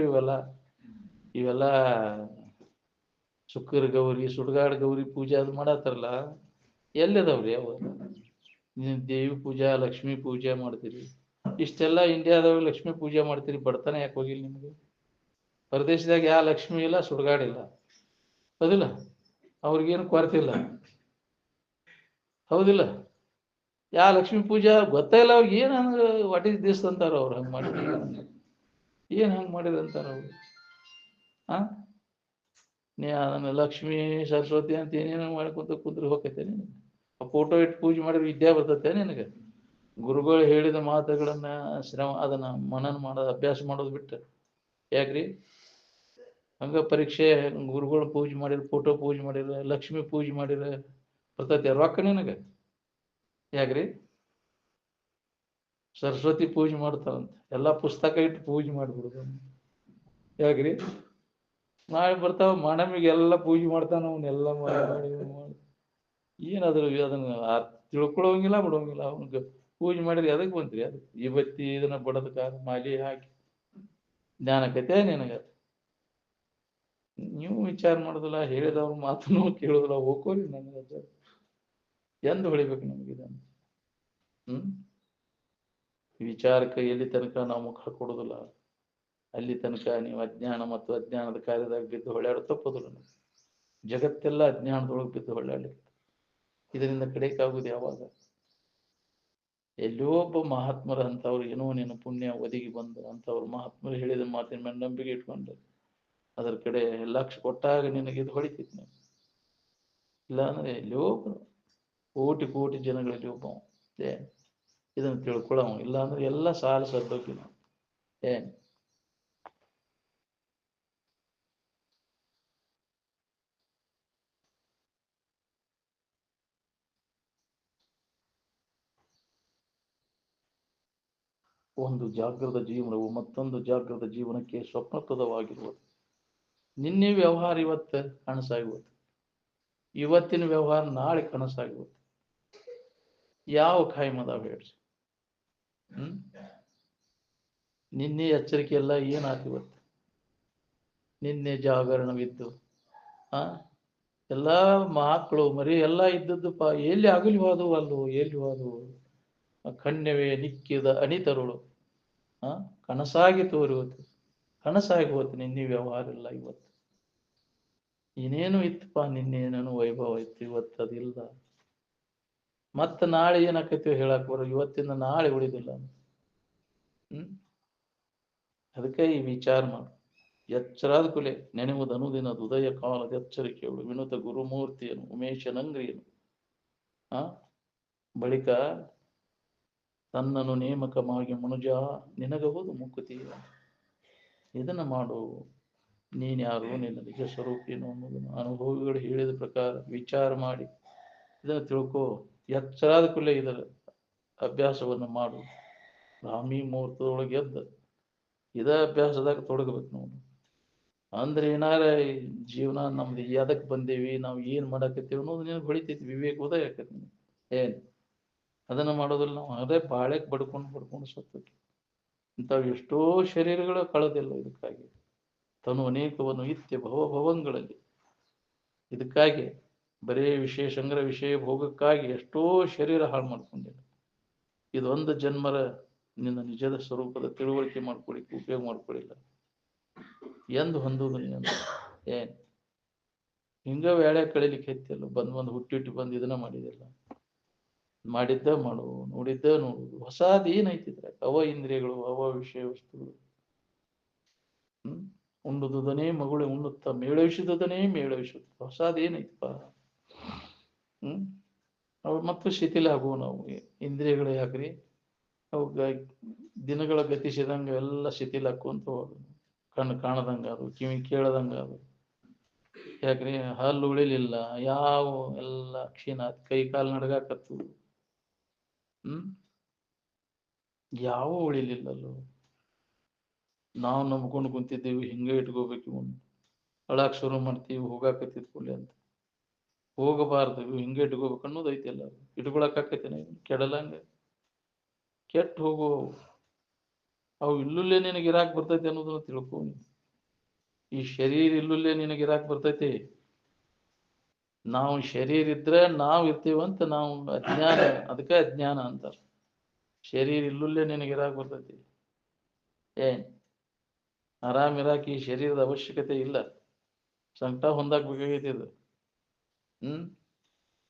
ಇವೆಲ್ಲ ಶುಕ್ರ ಗೌರಿ, ಸುಡ್ಗಾಡ್ ಗೌರಿ ಪೂಜೆ ಅದು ಮಾಡತ್ತಾರಲ್ಲ, ಎಲ್ಲಿದಾವ್ರಿ ಅವ? ನೀವು ದೇವಿ ಪೂಜಾ, ಲಕ್ಷ್ಮೀ ಪೂಜೆ ಮಾಡ್ತೀರಿ, ಇಷ್ಟೆಲ್ಲ ಇಂಡಿಯಾದಾಗ ಲಕ್ಷ್ಮೀ ಪೂಜೆ ಮಾಡ್ತೀರಿ, ಬಡತನ ಯಾಕೆ ಹೋಗಿಲ್ಲ ನಿಮ್ಗೆ? ಪರದೇಶದಾಗ ಯಾವ ಲಕ್ಷ್ಮಿ ಇಲ್ಲ, ಸುಡ್ಗಾಡಿಲ್ಲ, ಹೌದಿಲ್ಲ? ಅವ್ರಿಗೇನು ಕೊರತೆ ಇಲ್ಲ, ಹೌದಿಲ್ಲ? ಯಾವ ಲಕ್ಷ್ಮೀ ಪೂಜಾ ಗೊತ್ತೇ ಇಲ್ಲ ಅವ್ರಿಗೆ. ಏನ್ ಹಂಗ ವಾಟ್ ಇಸ್ ದಿಸ್ ಅಂತಾರ ಅವ್ರು. ಹಂಗ ಮಾಡಿ ಏನ್ ಹಂಗ ಮಾಡಿದ್ರು ಅಂತಾರ ಅವ್ರು. ನೀ ಅದನ್ನ ಲಕ್ಷ್ಮೀ ಸರಸ್ವತಿ ಅಂತ ಏನೇನೋ ಮಾಡ್ಕೊತ ಕುಂದ್ರೆ ಹೋಗತ್ತೆ ನಿನಗೆ. ಆ ಫೋಟೋ ಇಟ್ಟು ಪೂಜೆ ಮಾಡಿದ್ರೆ ವಿದ್ಯಾ ಬರ್ತತೆ ನಿನಗೆ? ಗುರುಗಳು ಹೇಳಿದ ಮಾತುಗಳನ್ನ ಅದನ್ನ ಮನನ ಮಾಡೋದು, ಅಭ್ಯಾಸ ಮಾಡೋದು ಬಿಟ್ಟು ಯಾಕ್ರಿ? ಹಂಗ ಪರೀಕ್ಷೆ ಗುರುಗಳು ಪೂಜೆ ಮಾಡಿರ, ಫೋಟೋ ಪೂಜೆ ಮಾಡಿರ, ಲಕ್ಷ್ಮಿ ಪೂಜೆ ಮಾಡಿರ ಬರ್ತೈತಿ ರೊಕ್ಕ ನಿನಗೆ? ಯಾಕ್ರಿ? ಸರಸ್ವತಿ ಪೂಜೆ ಮಾಡ್ತಾರಂತ, ಎಲ್ಲಾ ಪುಸ್ತಕ ಇಟ್ಟು ಪೂಜೆ ಮಾಡ್ಬಿಡುದು. ಯಾಕ್ರಿ? ನಾಳೆ ಬರ್ತಾವ ಮಾನಮಿಗೆ ಎಲ್ಲ ಪೂಜೆ ಮಾಡ್ತಾನ, ಅವನ್ನೆಲ್ಲ ಮಾಡಿ ಏನಾದ್ರು ಅದನ್ನ ತಿಳ್ಕೊಳಂಗಿಲ್ಲ, ಬಿಡೋಂಗಿಲ್ಲ. ಅವನಿಗೆ ಪೂಜೆ ಮಾಡಿದ್ರೆ ಅದಕ್ಕೆ ಬಂತ್ರಿ? ಅದು ಇವತ್ತಿ ಇದನ್ನ ಬಡದಕ ಮಾಲಿ ಹಾಕಿ ಜ್ಞಾನಕತೆ ನಿನಗ? ನೀವು ವಿಚಾರ ಮಾಡುದಿಲ್ಲ, ಹೇಳಿದವ್ರ ಮಾತನ್ನು ಕೇಳುದಿಲ್ಲ, ಹೋಗ್ಕೋರಿ ನನಗೆ. ಎಂದು ಹೊಳಿಬೇಕು ನಮ್ಗೆ ಇದನ್ನು? ವಿಚಾರಕ್ಕೆ ಎಲ್ಲಿ ತನಕ ನಾವು ಮುಖ ಕೊಡುದಿಲ್ಲ, ಅಲ್ಲಿ ತನಕ ನೀವು ಅಜ್ಞಾನ ಮತ್ತು ಅಜ್ಞಾನದ ಕಾರ್ಯದಾಗ ಬಿದ್ದು ಹೊಳ್ಯಾಡ ತಪ್ಪೋದಿಲ್ಲ. ಜಗತ್ತೆಲ್ಲ ಅಜ್ಞಾನದೊಳಗೆ ಬಿದ್ದು ಹೊಳ್ಯಾಡ್ಲಿಕ್ಕೆ ಇದರಿಂದ ಕಡೆಕಾಗುವುದು ಯಾವಾಗ? ಎಲ್ಲೋ ಒಬ್ಬ ಮಹಾತ್ಮರ ಅಂತವ್ರು ಏನೋ ನೀನು ಪುಣ್ಯ ಒದಗಿ ಬಂದು ಅಂತವ್ರು ಮಹಾತ್ಮರು ಹೇಳಿದ ಮಾತಿನ ಮೇಲೆ ನಂಬಿಕೆ ಇಟ್ಕೊಂಡು ಅದರ ಕಡೆ ಲಕ್ಷ್ಯ ಕೊಟ್ಟಾಗ ನಿನಗೆ ಇದು ಹೊಳಿತೈತಿ. ಇಲ್ಲ ಅಂದ್ರೆ ಎಲ್ಲೋ ಕೋಟಿ ಕೋಟಿ ಜನಗಳಲ್ಲಿ ಒಬ್ಬ ಇದನ್ನು ತಿಳ್ಕೊಳ್ಳವ. ಇಲ್ಲ ಅಂದ್ರೆ ಎಲ್ಲ ಸಾಲ ಸದ್ದೋಗಿ ನಾವು ಒಂದು ಜಾಗೃತ ಜೀವನವು ಮತ್ತೊಂದು ಜಾಗೃತ ಜೀವನಕ್ಕೆ ಸ್ವಪ್ನಪ್ರದವಾಗಿರುವುದು. ನಿನ್ನೆ ವ್ಯವಹಾರ ಇವತ್ತು ಕನಸಾಗುವುದು, ಇವತ್ತಿನ ವ್ಯವಹಾರ ನಾಳೆ ಕನಸಾಗುವುದು. ಯಾವ ಖಾಯಮದಾವ ಹೇಳ್ರಿ? ನಿನ್ನೆ ಎಚ್ಚರಿಕೆ ಎಲ್ಲ ಏನಾಯ್ತು ಇವತ್ತು? ನಿನ್ನೆ ಜಾಗರಣವಿದ್ದು ಎಲ್ಲ ಮಕ್ಕಳು ಮರಿ ಎಲ್ಲ ಇದ್ದದ್ದು ಎಲ್ಲಿ ಆಗಲಿ ಹೋದವು ಅಲ್ಲೋ, ಎಲ್ಲಿ ಹೋದವು? ಕಣ್ಯವೇ ನಿಕ್ಕಿದ ಅಣಿತರುಳು ಕನಸಾಗಿ ತೋರುವುದು, ಕನಸಾಗಿ ಹೋತು. ನಿನ್ನೆ ವ್ಯವಹಾರ ಇಲ್ಲ ಇವತ್ತು. ಇನ್ನೇನು ಇತ್ತಪ್ಪ, ನಿನ್ನೇನೇನು ವೈಭವ ಇತ್ತು, ಇವತ್ತು ಅದಿಲ್ಲ. ಮತ್ತ ನಾಳೆ ಏನಾಕೈತಿವ ಹೇಳಕ್ ಬರೋ, ಇವತ್ತಿಂದ ನಾಳೆ ಉಳಿದಿಲ್ಲ. ಅದಕ್ಕೆ ಈ ವಿಚಾರ ಮಾಡು. ಎಚ್ಚರಾದ ಕುಲೆ ನೆನೆಯುವುದು ಅನುದಿನದ ಉದಯ ಕಾಲದ ಎಚ್ಚರಿಕೆಗಳು ವಿನುತ ಗುರುಮೂರ್ತಿಯನ್ನು ಉಮೇಶನಂಗ್ರಿಯನು ಬಳಿಕ ತನ್ನನ್ನು ನೇಮಕವಾಗಿ ಮನುಜ ನಿನಗಬಹುದು ಮುಕುತಿಯ. ಇದನ್ನ ಮಾಡು. ನೀನ್ಯಾರು, ನಿನ್ನ ನಿಜ ಸ್ವರೂಪೇನು ಅನ್ನೋದನ್ನು ಅನುಭವಿಗಳು ಹೇಳಿದ ಪ್ರಕಾರ ವಿಚಾರ ಮಾಡಿ ಇದನ್ನು ತಿಳ್ಕೋ. ಎಚ್ಚರಾದ ಕುಲೆ ಇದರ ಅಭ್ಯಾಸವನ್ನು ಮಾಡು. ಬ್ರಾಹ್ಮಿ ಮುಹೂರ್ತದೊಳಗೆ ಎದ್ದ ಇದ ಅಭ್ಯಾಸದಾಗ ತೊಡಗಬೇಕು ನಾವು. ಅಂದ್ರೆ ಏನಾರ ಜೀವನ ನಮ್ದು ಎದಕ್ ಬಂದೇವಿ, ನಾವು ಏನ್ ಮಾಡಾಕತ್ತೀವಿ ಅನ್ನೋದು ನಿನಗೆ ಹೊಳಿತೈತಿ, ವಿವೇಕ ಉದಯ ಆಕತಿ. ಅದನ್ನ ಮಾಡೋದಿಲ್ಲ ನಾವು. ಅದೇ ಬಾಳೆಕ್ ಬಡ್ಕೊಂಡು ಸತ್ತಕ್ಕೆ ಇಂಥವು ಎಷ್ಟೋ ಶರೀರಗಳು ಕಳೆದಿಲ್ಲ ಇದಕ್ಕಾಗಿ. ತನು ಅನೇಕವನ್ನು ಇತ್ಯ ಭವಗಳಲ್ಲಿ ಇದಕ್ಕಾಗಿ ಬರೇ ವಿಷಯ ಸಂಗ್ರಹ, ವಿಷಯ ಭೋಗಕ್ಕಾಗಿ ಎಷ್ಟೋ ಶರೀರ ಹಾಳು ಮಾಡ್ಕೊಂಡಿಲ್ಲ. ಇದೊಂದು ಜನ್ಮರ ನಿನ್ನ ನಿಜದ ಸ್ವರೂಪದ ತಿಳುವಳಿಕೆ ಮಾಡ್ಕೊಳ್ಳಿಕ್ಕೆ ಉಪಯೋಗ ಮಾಡ್ಕೊಳ್ಳಿಲ್ಲ ಎಂದು ಹೊಂದುವುದು ನೀನು. ಹಿಂಗ ವೇಳೆ ಕಳಿಲಿಕ್ಕೆ ಹೆಚ್ಚಲ್ಲ, ಬಂದ್ ಹುಟ್ಟಿಟ್ಟು ಬಂದು ಇದನ್ನ ಮಾಡಿದಿಲ್ಲ. ಮಾಡಿದ್ದ ಮಾಡು, ನೋಡಿದ್ದ ನೋಡುದು. ಹೊಸಾದ್ ಏನೈತಿದ್ರೆ ಅವ ಇಂದ್ರಿಯಗಳು, ಅವ ವಿಷಯ ವಸ್ತುಗಳು. ಉಣ್ಣುದುದನೇ ಮಗುಳೆ ಉಣ್ಣುತ್ತ ಮೇಳವಿಸುವುದನೇ ಮೇಳವಿಸುತ್ತ. ಹೊಸಾದ್ ಏನೈತಪ್ಪ? ಅವು ಮತ್ತು ಶಿಥಿಲ ಆಗುವ ನಾವು ಇಂದ್ರಿಯಗಳೇ ಆಗ್ರಿ, ಅವು ದಿನಗಳ ಗತಿಸಿದಂಗ ಎಲ್ಲ ಶಿಥಿಲ ಹಾಕುವಂತ ಹೋಗುದು. ಕಣ್ಣು ಕಾಣದಂಗ ಅದು, ಕಿವಿ ಕೇಳದಂಗ ಅದು. ಯಾಕ್ರಿ ಹಲ್ಲು ಉಳಿಲಿಲ್ಲ, ಯಾವ ಎಲ್ಲ ಕ್ಷೀಣ, ಕೈ ಕಾಲು ನಡಗಾಕತ್ತು. ಯಾವ ಉಳಿಲಿಲ್ಲಲ್ಲೋ. ನಾವು ನಂಬ್ಕೊಂಡು ಕುಂತಿದ್ದೀವಿ ಹಿಂಗೆ ಇಟ್ಕೋಬೇಕು, ಅಳಾಕ್ ಶುರು ಮಾಡ್ತೀವಿ ಹೋಗಾಕತ್ತಿದ್ಕೊಳ್ಳಿ ಅಂತ. ಹೋಗಬಾರ್ದು, ಹಿಂಗೆ ಇಟ್ಕೋಬೇಕು ಅನ್ನೋದು ಐತಿಲ್ಲ. ಇಟ್ಕೊಳಕ್ ಆಕೈತೇನೆ ಕೆಡಲಂಗ? ಕೆಟ್ಟ ಹೋಗು. ಅವು ಇಲ್ಲುಲ್ಲೇ ನಿನಗೆ ಇರಾಕ್ ಬರ್ತೈತಿ ಅನ್ನೋದನ್ನ ತಿಳ್ಕೊ. ಈ ಶರೀರ ಇಲ್ಲುಲ್ಲೇ ನಿನಗೆ ಇರಾಕ್ ಬರ್ತೈತಿ. ನಾವು ಶರೀರ ಇದ್ರೆ ನಾವು ಇರ್ತೀವಂತ ನಾವು ಅಜ್ಞಾನ, ಅದಕ್ಕೆ ಅಜ್ಞಾನ ಅಂತಾರ. ಶರೀರ ಇಲ್ಲುಲ್ಲೇ ನಿನಗೆ ಇರಾಕ್ ಬರ್ತೈತಿ. ಆರಾಮ್ ಇರಾಕ್ ಈ ಶರೀರದ ಅವಶ್ಯಕತೆ ಇಲ್ಲ. ಸಂಕಟ ಹೊಂದಾಕ್ ಬೇಕಾಗೈತಿ ಇದು.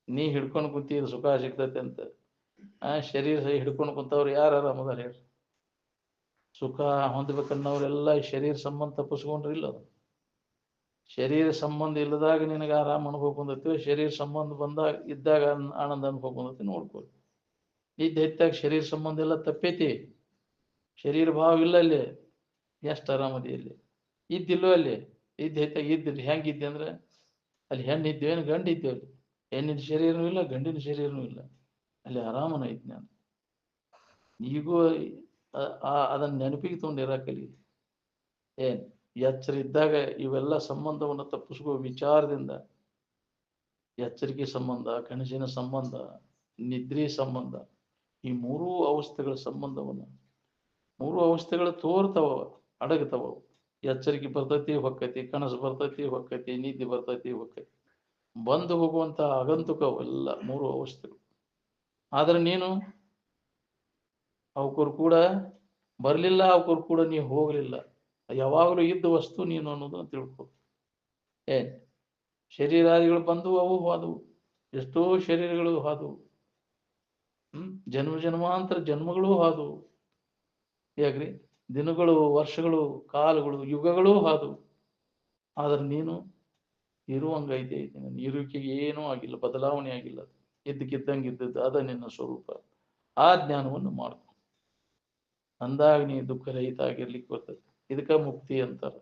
ನೀ ಹಿಡ್ಕೊಂಡು ಕುಂತೀರ ಸುಖ ಸಿಗ್ತೈತೆ ಅಂತ. ಶರೀರ ಹಿಡ್ಕೊಂಡು ಕುಂತವ್ರು ಯಾರು ಆರಾಮದಾರ ಹೇಳ್ರಿ? ಸುಖ ಹೊಂದ್ಬೇಕನ್ನೋರೆಲ್ಲ ಈ ಶರೀರ ಸಂಬಂಧ ತಪ್ಪಿಸ್ಕೊಂಡ್ರಿ ಇಲ್ಲ. ಶರೀರ ಸಂಬಂಧ ಇಲ್ಲದಾಗ ನಿನಗೆ ಆರಾಮ್ ಅನುಭವ ಬಂದೈತಿ, ಶರೀರ ಸಂಬಂಧ ಇದ್ದಾಗ ಆನಂದ ಅನುಭವ ಬಂದೈತಿ. ನೋಡ್ಕೊಳ್ಳಿ. ಇದ್ದಾಗ ಶರೀರ ಸಂಬಂಧ ಎಲ್ಲ ತಪ್ಪೈತಿ, ಶರೀರ ಭಾವ ಇಲ್ಲ ಅಲ್ಲಿ. ಎಷ್ಟು ಆರಾಮದಿ ಅಲ್ಲಿ ಇದ್ದಿಲ್ಲೋ? ಅಲ್ಲಿ ಇದ್ದಿಲ್ಲ. ಹೆಂಗಿದ್ದೆ ಅಂದ್ರೆ ಅಲ್ಲಿ ಹೆಣ್ಣಿದ್ದೇನು ಗಂಡು ಇದ್ದೇವೆ? ಅಲ್ಲಿ ಹೆಣ್ಣಿನ ಶರೀರನೂ ಇಲ್ಲ, ಗಂಡಿನ ಶರೀರನೂ ಇಲ್ಲ. ಅಲ್ಲಿ ಆರಾಮನ ಐತಿ ನಾನು. ಈಗೂ ಅದನ್ನ ನೆನಪಿಗೆ ತಗೊಂಡಿರಾಕಲಿ. ಎಚ್ಚರ ಇದ್ದಾಗ ಇವೆಲ್ಲ ಸಂಬಂಧವನ್ನು ತಪ್ಪಿಸ್ಕೋ ವಿಚಾರದಿಂದ. ಎಚ್ಚರಿಕೆ ಸಂಬಂಧ, ಕನಸಿನ ಸಂಬಂಧ, ನಿದ್ರಿ ಸಂಬಂಧ, ಈ ಮೂರೂ ಅವಸ್ಥೆಗಳ ಸಂಬಂಧವನ್ನ, ಮೂರು ಅವಸ್ಥೆಗಳು ತೋರ್ತಾವ, ಅಡಗ್ತಾವ. ಎಚ್ಚರಿಕೆ ಬರ್ತೈತಿ ಹೊಕ್ಕೈತಿ, ಕನಸು ಬರ್ತೈತಿ ಹೊಕ್ಕೈತಿ, ನಿದ್ದೆ ಬರ್ತೈತಿ ಹೊಕ್ಕೈತಿ. ಬಂದು ಹೋಗುವಂತ ಆಗಂತುಕವೆಲ್ಲ ಮೂರು ಅವಸ್ಥೆಗಳು. ಆದ್ರೆ ನೀನು ಅವಕರು ಕೂಡ ಬರ್ಲಿಲ್ಲ, ಅವಕರು ಕೂಡ ನೀವು ಹೋಗ್ಲಿಲ್ಲ. ಯಾವಾಗಲೂ ಇದ್ದ ವಸ್ತು ನೀನು ಅನ್ನೋದನ್ನ ತಿಳ್ಕೊ. ಶರೀರಾದಿಗಳು ಬಂದು ಅವು ಹೋದವು, ಎಷ್ಟೋ ಶರೀರಗಳು ಹೋದವು. ಜನ್ಮಾಂತರ ಜನ್ಮಗಳು ಹೋದವು. ಯಾಕ್ರಿ ದಿನಗಳು, ವರ್ಷಗಳು, ಕಾಲಗಳು, ಯುಗಗಳು ಹೋದವು. ಆದ್ರೆ ನೀನು ಇರುವಂಗೈತೆ. ಇರುವಿಕೆಗೆ ಏನೂ ಆಗಿಲ್ಲ, ಬದಲಾವಣೆ ಆಗಿಲ್ಲ. ಇದ್ದಕ್ಕಿದ್ದಂಗೆ ಇದ್ದದ್ದು ಅದ ನಿನ್ನ ಸ್ವರೂಪ. ಆ ಜ್ಞಾನವನ್ನು ಮಾಡ್ಕೊ. ಅಂದಾಗ ನೀ ದುಃಖ ರಹಿತ ಆಗಿರ್ಲಿಕ್ಕೆ ಬರ್ತದೆ. ಇದಕ್ಕ ಮುಕ್ತಿ ಅಂತಾರ.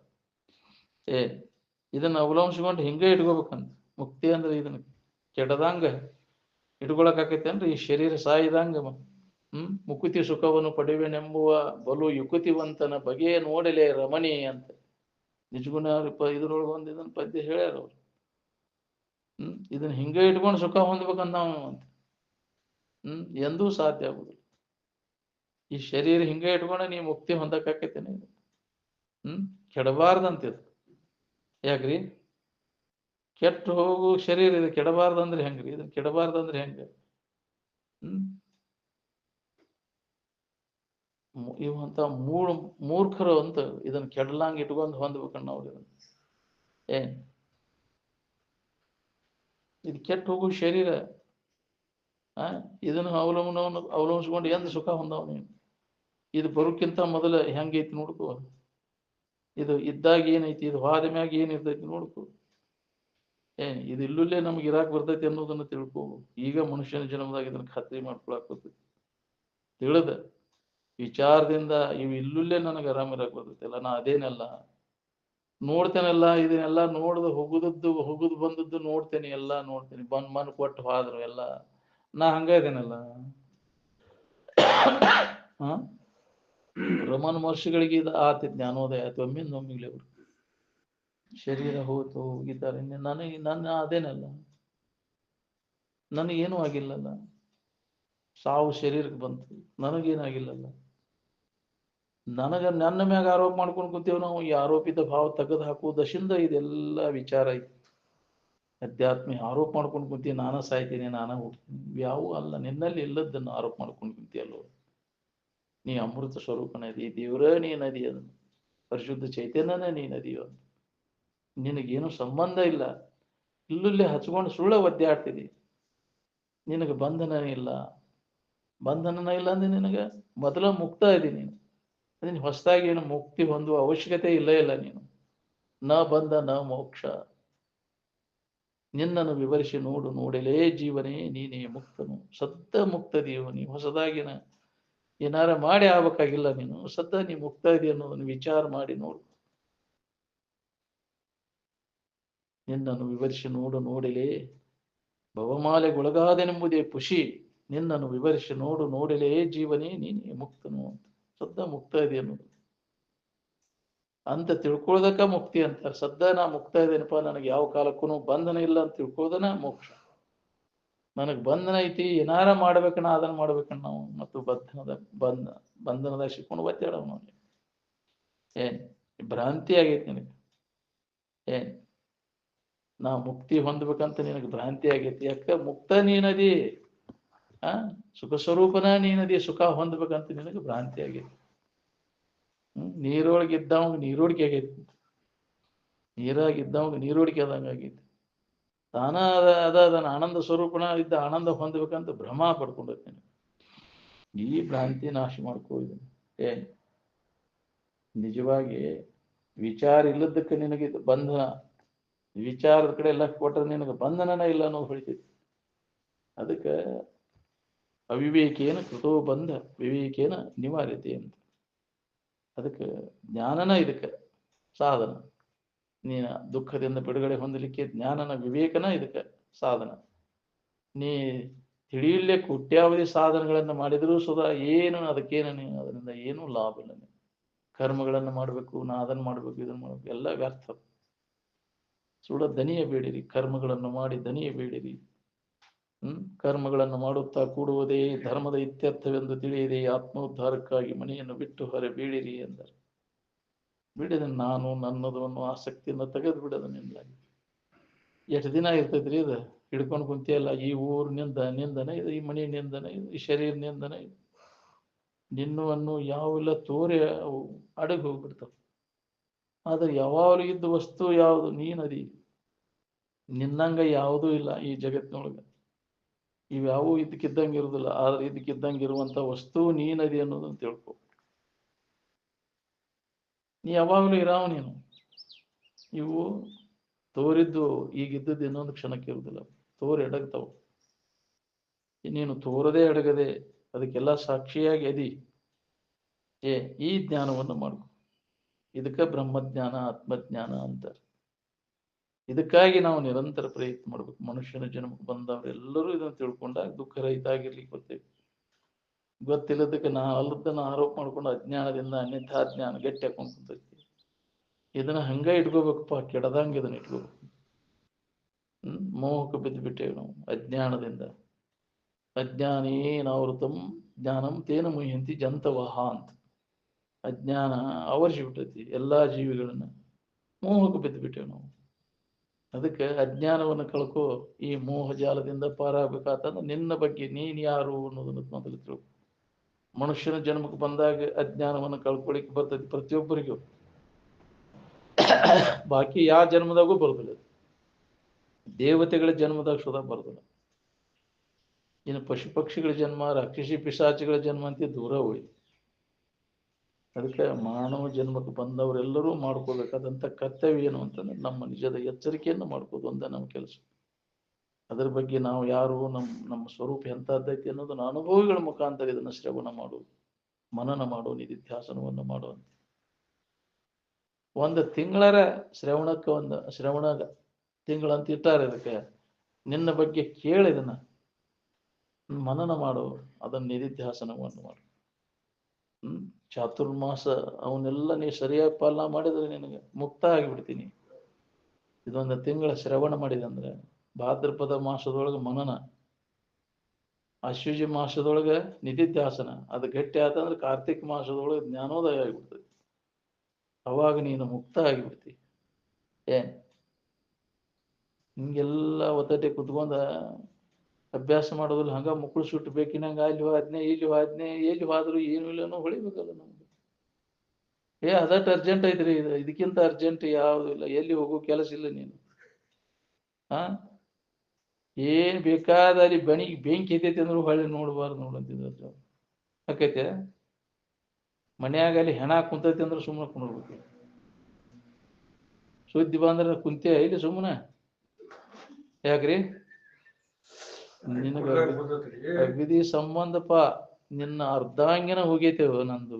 ಇದನ್ನ ಅವಲಂಬಿಸ್ಕೊಂಡು ಹಿಂಗೆ ಇಟ್ಕೋಬೇಕಂತ. ಮುಕ್ತಿ ಅಂದ್ರೆ ಇದನ್ನ ಕೆಡದಂಗ ಇಟ್ಕೊಳಕ್ ಆಕೈತೇನ್ರಿ? ಈ ಶರೀರ ಸಾಯಿದಂಗ ಮುಕುತಿ ಸುಖವನ್ನು ಪಡೆಯುವೆನೆಂಬುವ ಬಲು ಯುಕುತಿವಂತನ ಬಗೆ ನೋಡಲೇ ರಮಣಿ ಅಂತ ನಿಜಗುಣ ಇದ್ರೊಳಗೆ ಒಂದು ಇದನ್ನ ಪದ್ಯ ಹೇಳ್ಯಾರ ಅವ್ರು. ಇದನ್ನ ಹಿಂಗೆ ಇಟ್ಕೊಂಡು ಸುಖ ಹೊಂದ್ಬೇಕಂತ ನಾವು ಅಂತ ಎಂದೂ ಸಾಧ್ಯ ಆಗುದಿಲ್ಲ. ಈ ಶರೀರ ಹಿಂಗೆ ಇಟ್ಕೊಂಡ ನೀ ಮುಕ್ತಿ ಹೊಂದಕ್ ಆಕೈತೇನೆ? ಕೆಡಬಾರ್ದಂತಿದ್. ಯಾಕ್ರಿ ಕೆಟ್ಟು ಹೋಗು ಶರೀರ ಇದು ಕೆಡಬಾರ್ದಂದ್ರೆ ಹೆಂಗ್ರಿ? ಇದನ್ನ ಕೆಡಬಾರ್ದಂದ್ರೆ ಹೆಂಗ? ಇವಂತ ಮೂರ್ಖರು ಅಂತ ಇದನ್ನ ಕೆಡಲಂಗ್ ಇಟ್ಕೊಂಡು ಹೊಂದ್ಬೇಕಣ್ಣ ಅವ್ರು. ಇದು ಕೆಟ್ಟು ಹೋಗು ಶರೀರ. ಇದನ್ನು ಅವಲಂಬಿಸ್ಕೊಂಡು ಎಂದ ಸುಖ ಹೊಂದವ ನೀನು? ಇದು ಬರೋಕ್ಕಿಂತ ಮೊದಲ ಹೆಂಗೈತಿ ನೋಡ್ಕೋ. ಇದು ಇದ್ದಾಗ ಏನೈತಿ, ಇದು ಹೋದ ಮ್ಯಾಗ ಏನಿರ್ತೈತಿ ನೋಡ್ಕೋ. ಇದು ಇಲ್ಲುಲ್ಲೇ ನಮ್ಗೆ ಇರಾಕ್ ಬರ್ತೈತಿ ಅನ್ನೋದನ್ನ ತಿಳ್ಕೊ. ಈಗ ಮನುಷ್ಯನ ಜನ್ಮದಾಗ ಇದನ್ನ ಖಾತ್ರಿ ಮಾಡ್ಕೊಳಕ್ ಬರ್ತೈತಿ. ತಿಳಿದ ವಿಚಾರದಿಂದ ಇವು ಇಲ್ಲುಲ್ಲೇ ನನಗೆ ಆರಾಮ ಇರಾಕ್ ಬರ್ತೈತಿಲ್ಲ, ನಾ ಅದೇನೆಲ್ಲ ನೋಡ್ತೇನೆಲ್ಲ, ಇದನ್ನೆಲ್ಲ ನೋಡ್ದು ಹೋಗುದು ಬಂದದ್ದು ನೋಡ್ತೇನೆ, ಎಲ್ಲ ನೋಡ್ತೇನೆ. ಮನ್ ಕೊಟ್ಟು ಹೋದ್ರು ಎಲ್ಲ ನಾ ಹಂಗ ಇದೇನಲ್ಲ. ರಮಣ ಮಹರ್ಷಿಗಳಿಗೆ ಇದು ಆತ ಜ್ಞಾನೋದಯ ಆಯ್ತು ಒಮ್ಮಿಂದೊಮ್ಮಿಗ್ಲೆ. ಅವರು ಶರೀರ ಹೋತು ಹೋಗಿದ್ದಾರೆ, ನನ್ನ ಅದೇನಲ್ಲ, ನನಗೇನು ಆಗಿಲ್ಲಲ್ಲ. ಸಾವು ಶರೀರಕ್ಕೆ ಬಂತು, ನನಗೇನಾಗಿಲ್ಲಲ್ಲ. ನನ್ನ ಮ್ಯಾಗ ಆರೋಪ ಮಾಡ್ಕೊಂಡು ಕೂತೇವ್ ನಾವು. ಈ ಆರೋಪಿತ ಭಾವ ತೆಗೆದು ಹಾಕುವುದಶಿಂದ ಇದೆಲ್ಲ ವಿಚಾರ ಐತಿ. ಅಧ್ಯಾತ್ಮ ಆರೋಪ ಮಾಡ್ಕೊಂಡು ಕುಂತೀವಿ, ನಾನ ಸಾಯ್ತೀನಿ, ನಾನ ಹೋಗ್ತೀನಿ. ಯಾವೂ ಅಲ್ಲ. ನಿನ್ನಲ್ಲಿ ಇಲ್ಲದನ್ನು ಆರೋಪ ಮಾಡ್ಕೊಂಡು ಕುಂತೀಯಲ್ಲೋ. ನೀ ಅಮೃತ ಸ್ವರೂಪ ನದಿ, ದೇವ್ರ ನೀ ನದಿ, ಅದನ್ನು ಪರಿಶುದ್ಧ ಚೈತನ್ಯನೇ ನೀ ನದಿಯೋ. ನಿನಗೇನು ಸಂಬಂಧ ಇಲ್ಲ. ಇಲ್ಲುಲ್ಲಿ ಹಚ್ಕೊಂಡು ಸುಳ್ಳ ಒದ್ದಾಡ್ತಿದಿ. ನಿನಗೆ ಬಂಧನ ಇಲ್ಲ. ಬಂಧನನ ಇಲ್ಲ ಅಂದ್ರೆ ನಿನಗೆ ಮೊದಲ ಮುಕ್ತ ಇದಿ ನೀನು. ನೀನು ಹೊಸದಾಗಿ ಏನು ಮುಕ್ತಿ ಹೊಂದುವ ಅವಶ್ಯಕತೆ ಇಲ್ಲ ನೀನು. ನ ಬಂಧ ನ ಮೋಕ್ಷ. ನಿನ್ನನ್ನು ವಿವರಿಸಿ ನೋಡು ನೋಡಲೇ ಜೀವನೇ ನೀನೇ ಮುಕ್ತನು. ಸದ್ದ ಮುಕ್ತದಿಯೋ ನೀ. ಹೊಸದಾಗಿನ ಏನಾರ ಮಾಡಿ ಆಗ್ಬೇಕಾಗಿಲ್ಲ ನೀನು. ಸದ್ದ ನೀ ಮುಕ್ತ ಇದೆಯ ಅನ್ನೋದನ್ನು ವಿಚಾರ ಮಾಡಿ ನೋಡು. ನಿನ್ನನ್ನು ವಿವರಿಸಿ ನೋಡು ನೋಡಲೇ ಭವಮಾಲೆಗೊಳಗಾದೆನೆಂಬುದೇ ಖುಷಿ. ನಿನ್ನನ್ನು ವಿವರಿಸಿ ನೋಡು ನೋಡಲೇ ಜೀವನೇ ನೀನೇ ಮುಕ್ತನು ಅಂತ. ಸದ್ದ ಮುಕ್ತ ಇದೆ ಅನ್ನೋದು ಅಂತ ತಿಳ್ಕೊಳ್ಳೋದಕ್ಕ ಮುಕ್ತಿ ಅಂತಾರೆ. ಸದ್ದ ನಾ ಮುಕ್ತ ಇದೇನಪ್ಪ, ನನಗೆ ಯಾವ ಕಾಲಕ್ಕೂ ಬಂಧನ ಇಲ್ಲ ಅಂತ ತಿಳ್ಕೊಳ್ಳೋದನ ಮೋಕ್ಷ. ನನಗೆ ಬಂಧನ ಐತಿ, ಏನಾರ ಮಾಡ್ಬೇಕನ್ನ ಅದನ್ನ ಮಾಡ್ಬೇಕನ್ನ ನಾವು ಮತ್ತು ಬಂಧನದಾಗ ಸಿಕ್ಕೊಂಡು ಒತ್ತಾಡವ ನಾವು. ಏನ್ ಭ್ರಾಂತಿ ಆಗೈತಿ ನಿನಗೆ. ಏನ್ ನಾ ಮುಕ್ತಿ ಹೊಂದ್ಬೇಕಂತ ನಿನಗೆ ಭ್ರಾಂತಿ ಆಗೈತಿ. ಯಾಕ ಮುಕ್ತ ನೀನದಿ, ಸುಖ ಸ್ವರೂಪನ ನೀನದಿ. ಸುಖ ಹೊಂದ್ಬೇಕಂತ ನಿನಗೆ ಭ್ರಾಂತಿ ಆಗೈತಿ. ನೀರೊಳಗೆ ಇದ್ದವಂಗ ನೀರೋಡಿಕೆ ಆಗೈತಿ. ನೀರಾಗಿದ್ದವಂಗ ನೀರೋಡಿಕೆ ಆದಂಗ ಆಗೈತಿ. ತಾನ ಅದನ್ನ ಆನಂದ ಸ್ವರೂಪನ ಇದ್ದ ಆನಂದ ಹೊಂದ್ಬೇಕಂತ ಭ್ರಮ ಪಡ್ಕೊಂಡಿರ್ತೀನಿ. ಈ ಭ್ರಾಂತಿ ನಾಶ ಮಾಡ್ಕೊಳ್ಳಿ. ಏನ್ ನಿಜವಾಗಿ ವಿಚಾರ ಇಲ್ಲದಕ್ಕೆ ನಿನಗೆ ಬಂಧನ. ವಿಚಾರದ ಕಡೆ ಲಕ್ಷ್ಯ ಕೊಟ್ಟರೆ ನಿನಗೆ ಬಂಧನನ ಇಲ್ಲ ಅನ್ನೋದು ಹೊಳಿತೈತಿ. ಅದಕ್ಕೆ ಅವಿವೇಕೇನ ಕೃತೋ ಬಂಧ ವಿವೇಕೇನ ನಿವಾರ್ಯತೆ ಅಂತ. ಅದಕ್ಕೆ ಜ್ಞಾನನ ಇದಕ್ಕೆ ಸಾಧನ. ನೀನ ದುಃಖದಿಂದ ಬಿಡುಗಡೆ ಹೊಂದಲಿಕ್ಕೆ ಜ್ಞಾನನ ವಿವೇಕನ ಇದಕ್ಕೆ ಸಾಧನ. ನೀ ತಿಳಿಯಲೇ ಕೋಟ್ಯಾವಧಿ ಸಾಧನಗಳನ್ನು ಮಾಡಿದರೂ ಸುಧಾ ಏನು ಅದಕ್ಕೇನು ಅದರಿಂದ ಏನೂ ಲಾಭ ಇಲ್ಲ. ಕರ್ಮಗಳನ್ನು ಮಾಡಬೇಕು, ನಾ ಅದನ್ನು ಮಾಡಬೇಕು, ಇದನ್ನು ಮಾಡಬೇಕು, ಎಲ್ಲ ವ್ಯರ್ಥ. ಸುಡ ದನಿಯ ಬೇಡಿರಿ, ಕರ್ಮಗಳನ್ನು ಮಾಡಿ ದನಿಯ ಬೇಡಿರಿ. ಕರ್ಮಗಳನ್ನು ಮಾಡುತ್ತಾ ಕೂಡುವುದೇ ಧರ್ಮದ ಇತ್ಯರ್ಥವೆಂದು ತಿಳಿಯದೆ ಆತ್ಮೋದ್ಧಾರಕ್ಕಾಗಿ ಮನೆಯನ್ನು ಬಿಟ್ಟು ಹೊರ ಬೀಳಿರಿ ಎಂದರು. ಬಿಡದ ನಾನು ನನ್ನದು ಅನ್ನೋ ಆಸಕ್ತಿಯಿಂದ ತೆಗೆದು ಬಿಡೋದನ್ನಿಲ್ಲ. ಎಷ್ಟು ದಿನ ಇರ್ತೈತ್ರಿ ಇದು ಹಿಡ್ಕೊಂಡು ಕುಂತಿಯಲ್ಲ. ಈ ಊರು ನಿಂದನ ಇದು, ಈ ಮನೆ ನಿಂದನ ಇದು, ಈ ಶರೀರ ನಿಂದನ ಇದು. ನಿನ್ನವನ್ನು ಯಾವೆಲ್ಲ ತೋರೆ ಅವು ಅಡಗಿ ಹೋಗ್ಬಿಡ್ತಾವ. ಆದ್ರೆ ಯಾವಾಗಲೂ ಇದ್ದ ವಸ್ತು ಯಾವುದು? ನೀನದಿ. ನಿನ್ನಂಗ ಯಾವುದೂ ಇಲ್ಲ ಈ ಜಗತ್ತಿನೊಳಗೆ. ಇವ್ಯಾವೂ ಇದಕ್ಕಿದ್ದಂಗೆ ಇರುವುದಿಲ್ಲ. ಆದ್ರೆ ಇದಕ್ಕಿದ್ದಂಗೆ ಇರುವಂತ ವಸ್ತು ನೀನದಿ ಅನ್ನೋದನ್ನು ತಿಳ್ಕೊ. ನೀ ಯಾವಾಗಲೂ ಇರಾವ ನೀನು. ಇವು ತೋರಿದ್ದು ಈಗಿದ್ದದ್ದು ಇನ್ನೊಂದು ಕ್ಷಣಕ್ಕೆ ಇರುವುದಿಲ್ಲ. ತೋರಿ ಅಡಗ್ತಾವ. ನೀನು ತೋರದೆ ಅಡಗದೆ ಅದಕ್ಕೆಲ್ಲ ಸಾಕ್ಷಿಯಾಗಿ ಅದಿ. ಈ ಜ್ಞಾನವನ್ನು ಮಾಡ್ಕೊ. ಇದಕ್ಕೆ ಬ್ರಹ್ಮಜ್ಞಾನ ಆತ್ಮಜ್ಞಾನ ಅಂತಾರೆ. ಇದಕ್ಕಾಗಿ ನಾವು ನಿರಂತರ ಪ್ರಯತ್ನ ಮಾಡ್ಬೇಕು. ಮನುಷ್ಯನ ಜನ್ಮಕ್ಕೆ ಬಂದವರೆಲ್ಲರೂ ಇದನ್ನು ತಿಳ್ಕೊಂಡಾಗ ದುಃಖ ರಹಿತ ಆಗಿರ್ಲಿಕ್ಕೆ ಬರ್ತೇವೆ. ಗೊತ್ತಿಲ್ಲದಕ್ಕೆ ನಾ ಅಲ್ಲದನ್ನ ಆರೋಪ ಮಾಡ್ಕೊಂಡು ಅಜ್ಞಾನದಿಂದ ಅನ್ಯಥಾ ಜ್ಞಾನ ಗಟ್ಟಿ ಹಾಕೊಂಡು ಕುಂತೈತಿ. ಇದನ್ನ ಹಂಗ ಇಟ್ಕೋಬೇಕಪ್ಪ, ಕೆಡದಂಗ ಇದನ್ನ ಇಟ್ಕೋಬೇಕು. ಮೋಹಕ್ಕೆ ಬಿದ್ದು ಬಿಟ್ಟೇವೆ ನಾವು ಅಜ್ಞಾನದಿಂದ. ಅಜ್ಞಾನೇನಾವೃತಂ ಜ್ಞಾನಂ ತೇನ ಮುಹ್ಯಂತಿ ಜಂತವಹ ಅಂತ. ಅಜ್ಞಾನ ಆವರಿಸಿ ಬಿಟ್ಟೈತಿ ಎಲ್ಲಾ ಜೀವಿಗಳನ್ನ. ಮೋಹಕ್ಕೆ ಬಿದ್ದು ಬಿಟ್ಟೇವೆ ನಾವು. ಅದಕ್ಕೆ ಅಜ್ಞಾನವನ್ನು ಕಳ್ಕೊ. ಈ ಮೋಹ ಜಾಲದಿಂದ ಪಾರಾಗಬೇಕಾತಂದ್ರೆ ನಿನ್ನ ಬಗ್ಗೆ ನೀನ್ ಯಾರು ಅನ್ನೋದನ್ನ ಮೊದಲು ತಿಳ್ಕೊ. ಮನುಷ್ಯನ ಜನ್ಮಕ್ಕೆ ಬಂದಾಗ ಅಜ್ಞಾನವನ್ನು ಕಳ್ಕೊಳಿಕ್ ಬರ್ತೈತಿ ಪ್ರತಿಯೊಬ್ಬರಿಗೂ. ಬಾಕಿ ಯಾವ ಜನ್ಮದಾಗೂ ಬರುದಿಲ್ಲ. ದೇವತೆಗಳ ಜನ್ಮದಾಗ ಸುಧಾ ಬರುದಿಲ್ಲ. ಇನ್ನು ಪಶು ಪಕ್ಷಿಗಳ ಜನ್ಮ, ರಾಕ್ಷಸಿ ಪಿಶಾಚಿಗಳ ಜನ್ಮ ಅಂತ ದೂರ ಹೋಯ್ತು. ಅದಕ್ಕೆ ಮಾನವ ಜನ್ಮಕ್ಕೆ ಬಂದವರೆಲ್ಲರೂ ಮಾಡ್ಕೋಬೇಕಾದಂಥ ಕರ್ತವ್ಯ ಏನು ಅಂತಂದ್ರೆ ನಮ್ಮ ನಿಜದ ಎಚ್ಚರಿಕೆಯನ್ನು ಮಾಡ್ಕೋದು ಒಂದೇ ನಮ್ಮ ಕೆಲಸ. ಅದರ ಬಗ್ಗೆ ನಾವು ಯಾರು, ನಮ್ಮ ಸ್ವರೂಪ ಎಂಥದ್ದೈತಿ ಅನ್ನೋದನ್ನ ಅನುಭವಿಗಳ ಮುಖಾಂತರ ಇದನ್ನು ಶ್ರವಣ ಮಾಡುವುದು, ಮನನ ಮಾಡುವ, ನಿಧಿಧ್ಯಾಸನವನ್ನು ಮಾಡುವಂತ. ಒಂದು ತಿಂಗಳರ ಶ್ರವಣಕ್ಕೆ ಶ್ರವಣ ತಿಂಗಳಂತ ಇಟ್ಟಾರೆ. ಅದಕ್ಕೆ ನಿನ್ನ ಬಗ್ಗೆ ಕೇಳಿದನ ಮನನ ಮಾಡು, ಅದನ್ನ ನಿಧಿಧ್ಯಾಸನವನ್ನು ಮಾಡು. ಚಾತುರ್ಮಾಸ ಅವನ್ನೆಲ್ಲ ನೀ ಸರಿಯಾಗಿ ಪಾಲನಾ ಮಾಡಿದ್ರೆ ನಿನಗೆ ಮುಕ್ತ ಆಗಿಬಿಡ್ತೀನಿ. ಇದೊಂದು ತಿಂಗಳ ಶ್ರವಣ ಮಾಡಿದಂದ್ರೆ ಭಾದ್ರಪದ ಮಾಸದೊಳಗೆ ಮನನ, ಅಶ್ವಜಿ ಮಾಸದೊಳಗೆ ನಿಧಿಧ್ಯಾಸನ, ಅದು ಗಟ್ಟಿ ಆತಂದ್ರೆ ಕಾರ್ತಿಕ ಮಾಸದೊಳಗೆ ಜ್ಞಾನೋದಯ ಆಗಿಬಿಡ್ತದೆ. ಅವಾಗ ನೀನು ಮುಕ್ತ ಆಗಿಬಿಡ್ತಿ. ಹಿಂಗೆಲ್ಲ ಒತ್ತಟೆ ಕುತ್ಕೊಂಡ ಅಭ್ಯಾಸ ಮಾಡೋದಿಲ್ಲ. ಹಂಗ ಮಕ್ಕಳು ಸುಟ್ಟು ಬೇಕಿನಂಗ ಅಲ್ಲಿ ಹೋದ್ನೆ ಇಲ್ಲಿ ಹೋದ್ನೆ, ಎಲ್ಲಿ ಹೋದ್ರು ಏನು ಇಲ್ಲನೋ ಹೊಳಿಬೇಕಲ್ಲ ನಮ್ಗೆ. ಅದಟ್ಟು ಅರ್ಜೆಂಟ್ ಐತ್ರಿ, ಇದಕ್ಕಿಂತ ಅರ್ಜೆಂಟ್ ಯಾವುದು ಇಲ್ಲ. ಎಲ್ಲಿ ಹೋಗೋ ಕೆಲಸ ಇಲ್ಲ ನೀನು. ಆ ಏನ್ ಬೇಕಾದ ಅಲ್ಲಿ ಬೆಂಕಿ ಎತ್ತೈತಿ ಅಂದ್ರು ಹೊಳ್ಳಿ ನೋಡ್ಬಾರ್ದು ನೋಡಂತಿದ್ರು ಆಕೈತೆ. ಮನ್ಯಾಗ ಅಲ್ಲಿ ಹೆಣ ಕುಂತೈತಿ ಅಂದ್ರೆ ಸುಮ್ಮನೆ ಕುಂಡ್ಬೇಕು. ಸುದ್ದಿ ಬಂದ್ರೆ ಕುಂತೆ ಇಲ್ಲಿ ಸುಮ್ಮನೆ ಯಾಕ್ರಿ? ನಿನಗ ಅಗದಿ ಸಂಬಂಧಪ್ಪ, ನಿನ್ನ ಅರ್ಧಾಂಗಿನ ಹೋಗೈತೇವ ನಂದು.